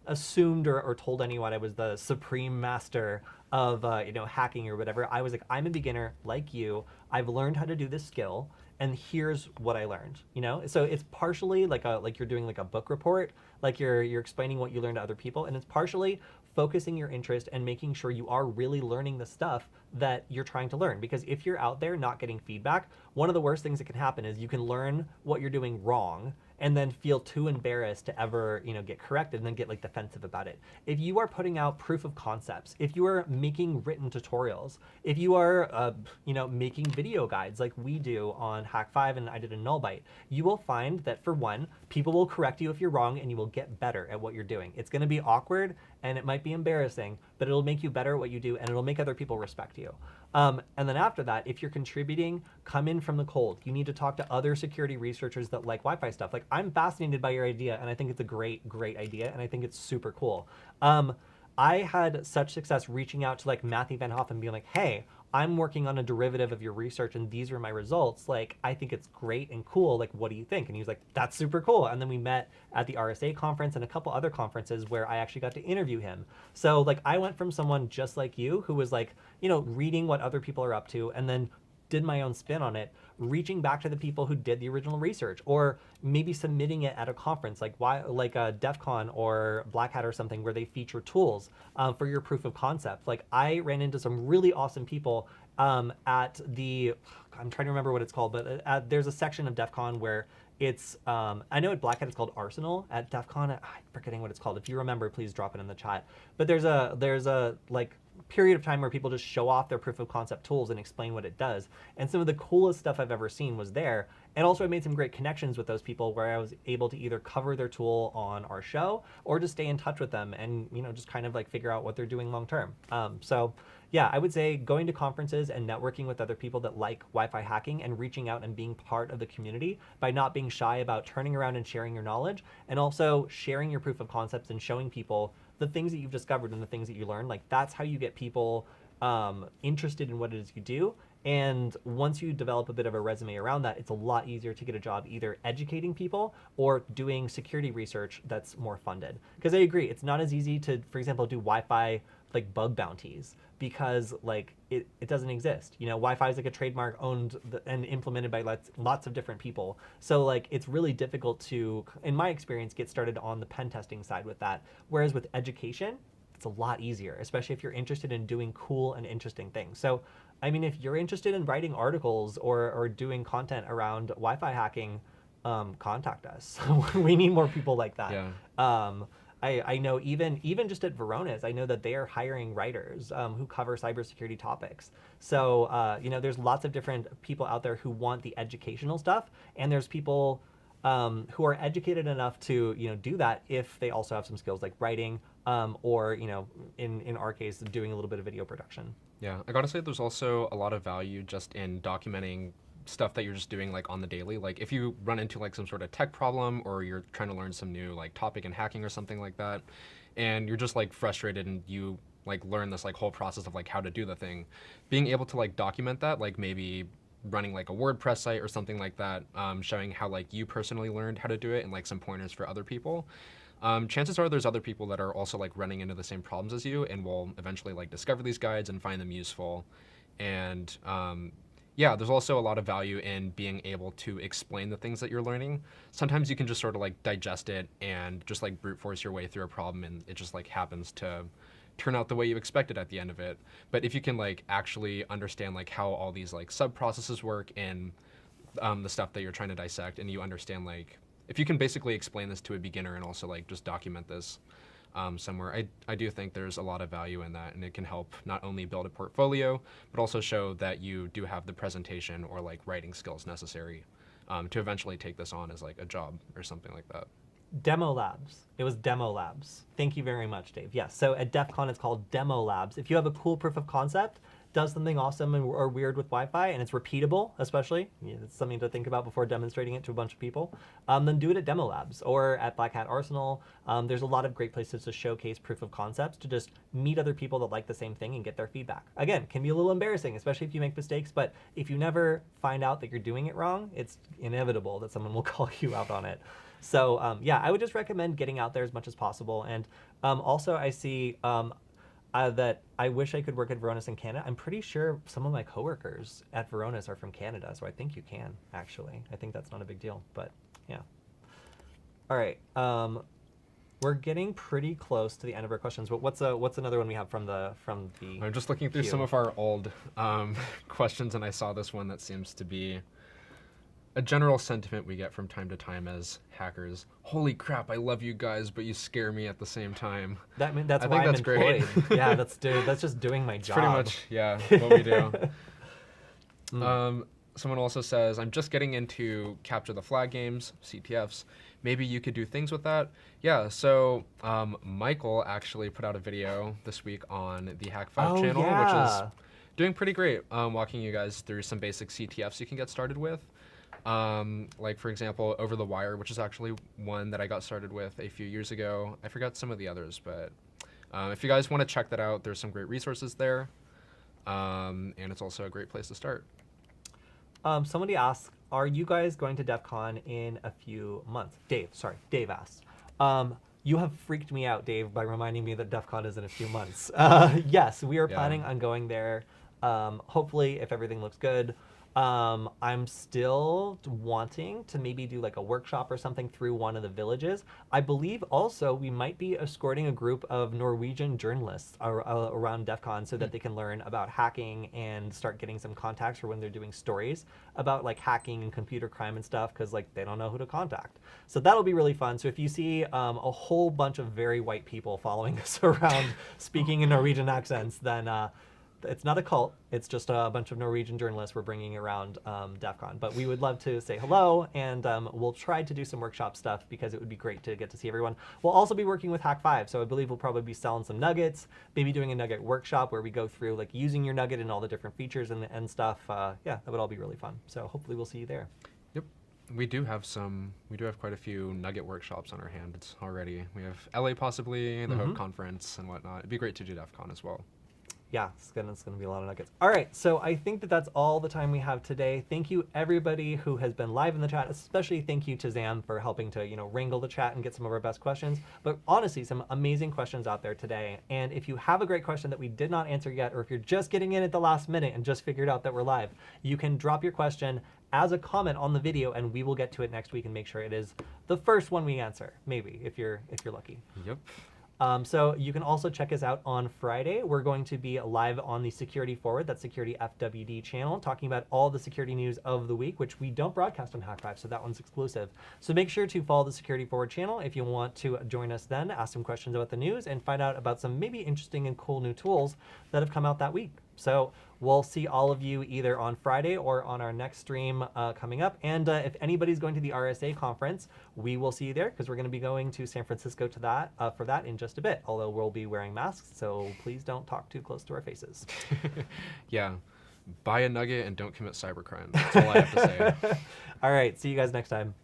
assumed or told anyone I was the supreme master of hacking or whatever. I was like, I'm a beginner like you. I've learned how to do this skill, and here's what I learned. So it's partially like you're doing like a book report, like you're explaining what you learned to other people, and it's partially focusing your interest and making sure you are really learning the stuff that you're trying to learn. Because if you're out there not getting feedback, one of the worst things that can happen is you can learn what you're doing wrong and then feel too embarrassed to ever, get corrected and then get like defensive about it. If you are putting out proof of concepts, if you are making written tutorials, if you are, making video guides like we do on Hack5 and I did in Nullbyte, you will find that for one, people will correct you if you're wrong and you will get better at what you're doing. It's gonna be awkward and it might be embarrassing, but it'll make you better at what you do and it'll make other people respect you. And then after that, if you're contributing, come in from the cold. You need to talk to other security researchers that like Wi-Fi stuff. Like, I'm fascinated by your idea, and I think it's a great idea, and I think it's super cool. I had such success reaching out to like Matthew Van Hoff and being like, hey, I'm working on a derivative of your research and these are my results. Like, I think it's great and cool. Like, what do you think? And he was like, that's super cool. And then we met at the RSA conference and a couple other conferences where I actually got to interview him. So like, I went from someone just like you who was like, reading what other people are up to and then did my own spin on it, reaching back to the people who did the original research, or maybe submitting it at a conference like a DEF CON or Black Hat or something where they feature tools for your proof of concept. Like, I ran into some really awesome people at the, I'm trying to remember what it's called, but there's a section of DEF CON where it's, I know at Black Hat it's called Arsenal. At DEF CON, I'm forgetting what it's called. If you remember, please drop it in the chat. But there's a like period of time where people just show off their proof of concept tools and explain what it does. And some of the coolest stuff I've ever seen was there. And also I made some great connections with those people where I was able to either cover their tool on our show or just stay in touch with them and, you know, just kind of like figure out what they're doing long term. So yeah, I would say going to conferences and networking with other people that like Wi-Fi hacking and reaching out and being part of the community by not being shy about turning around and sharing your knowledge, and also sharing your proof of concepts and showing people the things that you've discovered and the things that you learned. Like that's how you get people interested in what it is you do. And once you develop a bit of a resume around that, it's a lot easier to get a job either educating people or doing security research that's more funded. Because I agree, it's not as easy to, for example, do Wi-Fi like bug bounties because like it doesn't exist. You know, Wi-Fi is like a trademark owned and implemented by lots of different people. So like it's really difficult to, in my experience, get started on the pen testing side with that. Whereas with education, it's a lot easier, especially if you're interested in doing cool and interesting things. So, I mean, if you're interested in writing articles or doing content around Wi-Fi hacking, contact us. We need more people like that. Yeah. I know even just at Varonis, I know that they are hiring writers who cover cybersecurity topics. So, you know, there's lots of different people out there who want the educational stuff, and there's people who are educated enough to, you know, do that if they also have some skills like writing or, you know, in our case, doing a little bit of video production. Yeah, I gotta say there's also a lot of value just in documenting stuff that you're just doing like on the daily. Like if you run into like some sort of tech problem or you're trying to learn some new like topic in hacking or something like that, and you're just like frustrated and you like learn this like whole process of like how to do the thing, being able to like document that, like maybe running like a WordPress site or something like that, showing how like you personally learned how to do it and like some pointers for other people. Chances are there's other people that are also like running into the same problems as you and will eventually like discover these guides and find them useful. And yeah, there's also a lot of value in being able to explain the things that you're learning. Sometimes you can just sort of like digest it and just like brute force your way through a problem and it just like happens to turn out the way you expected at the end of it. But if you can like actually understand like how all these like sub processes work and the stuff that you're trying to dissect, and you understand like, if you can basically explain this to a beginner and also like just document this somewhere, I do think there's a lot of value in that, and it can help not only build a portfolio, but also show that you do have the presentation or like writing skills necessary to eventually take this on as like a job or something like that. Demo labs. It was demo labs. Thank you very much, Dave. Yes, so at DEF CON it's called demo labs. If you have a cool proof of concept, does something awesome or weird with Wi-Fi, and it's repeatable, especially, it's something to think about before demonstrating it to a bunch of people, then do it at demo labs or at Black Hat Arsenal. There's a lot of great places to showcase proof of concepts, to just meet other people that like the same thing and get their feedback. Again, can be a little embarrassing, especially if you make mistakes, but if you never find out that you're doing it wrong, it's inevitable that someone will call you out on it. So yeah, I would just recommend getting out there as much as possible. And also I see that I wish I could work at Varonis in Canada. I'm pretty sure some of my coworkers at Varonis are from Canada, so I think you can, actually. I think that's not a big deal, but yeah. All right, we're getting pretty close to the end of our questions, but what's another one we have from the I'm just looking through queue? some of our old questions, and I saw this one that seems to be a general sentiment we get from time to time as hackers. Holy crap, I love you guys, but you scare me at the same time. That's I why think I'm that's great. employed. Yeah, that's just doing my job. Pretty much, yeah, what we do. Someone also says, I'm just getting into capture the flag games, CTFs. Maybe you could do things with that. Yeah, so Michael actually put out a video this week on the Hack5 channel, which is doing pretty great, walking you guys through some basic CTFs you can get started with. Like for example, Over the Wire, which is actually one that I got started with a few years ago. I forgot some of the others, but if you guys want to check that out, there's some great resources there, and it's also a great place to start. Somebody asked, are you guys going to DEF CON in a few months? Dave asked. You have freaked me out, Dave, by reminding me that DEF CON is in a few months. Yes, we are planning on going there, hopefully, if everything looks good. I'm still wanting to maybe do like a workshop or something through one of the villages. I believe also we might be escorting a group of Norwegian journalists around DEF CON so that they can learn about hacking and start getting some contacts for when they're doing stories about like hacking and computer crime and stuff, because like they don't know who to contact. So that'll be really fun. So if you see a whole bunch of very white people following us around speaking in Norwegian accents, then it's not a cult. It's just a bunch of Norwegian journalists we're bringing around DEF CON. But we would love to say hello, and we'll try to do some workshop stuff because it would be great to get to see everyone. We'll also be working with Hack5, so I believe we'll probably be selling some nuggets, maybe doing a nugget workshop where we go through like using your nugget and all the different features and stuff. Yeah, that would all be really fun. So hopefully we'll see you there. Yep. We do have quite a few nugget workshops on our hands already. We have LA possibly, the Hope conference and whatnot. It'd be great to do DEF CON as well. Yeah, it's gonna be a lot of nuggets. All right, so I think that's all the time we have today. Thank you everybody who has been live in the chat, especially thank you to Zam for helping to wrangle the chat and get some of our best questions. But honestly, some amazing questions out there today. And if you have a great question that we did not answer yet, or if you're just getting in at the last minute and just figured out that we're live, you can drop your question as a comment on the video, and we will get to it next week and make sure it is the first one we answer. Maybe if you're lucky. Yep. So you can also check us out on Friday. We're going to be live on the Security Forward, that's Security FWD channel, talking about all the security news of the week, which we don't broadcast on Hack5, so that one's exclusive. So make sure to follow the Security Forward channel if you want to join us then, ask some questions about the news, and find out about some maybe interesting and cool new tools that have come out that week. So we'll see all of you either on Friday or on our next stream coming up. And if anybody's going to the RSA conference, we will see you there because we're going to be going to San Francisco to that for that in just a bit. Although we'll be wearing masks, so please don't talk too close to our faces. Yeah, buy a nugget and don't commit cybercrime. That's all I have to say. All right, see you guys next time.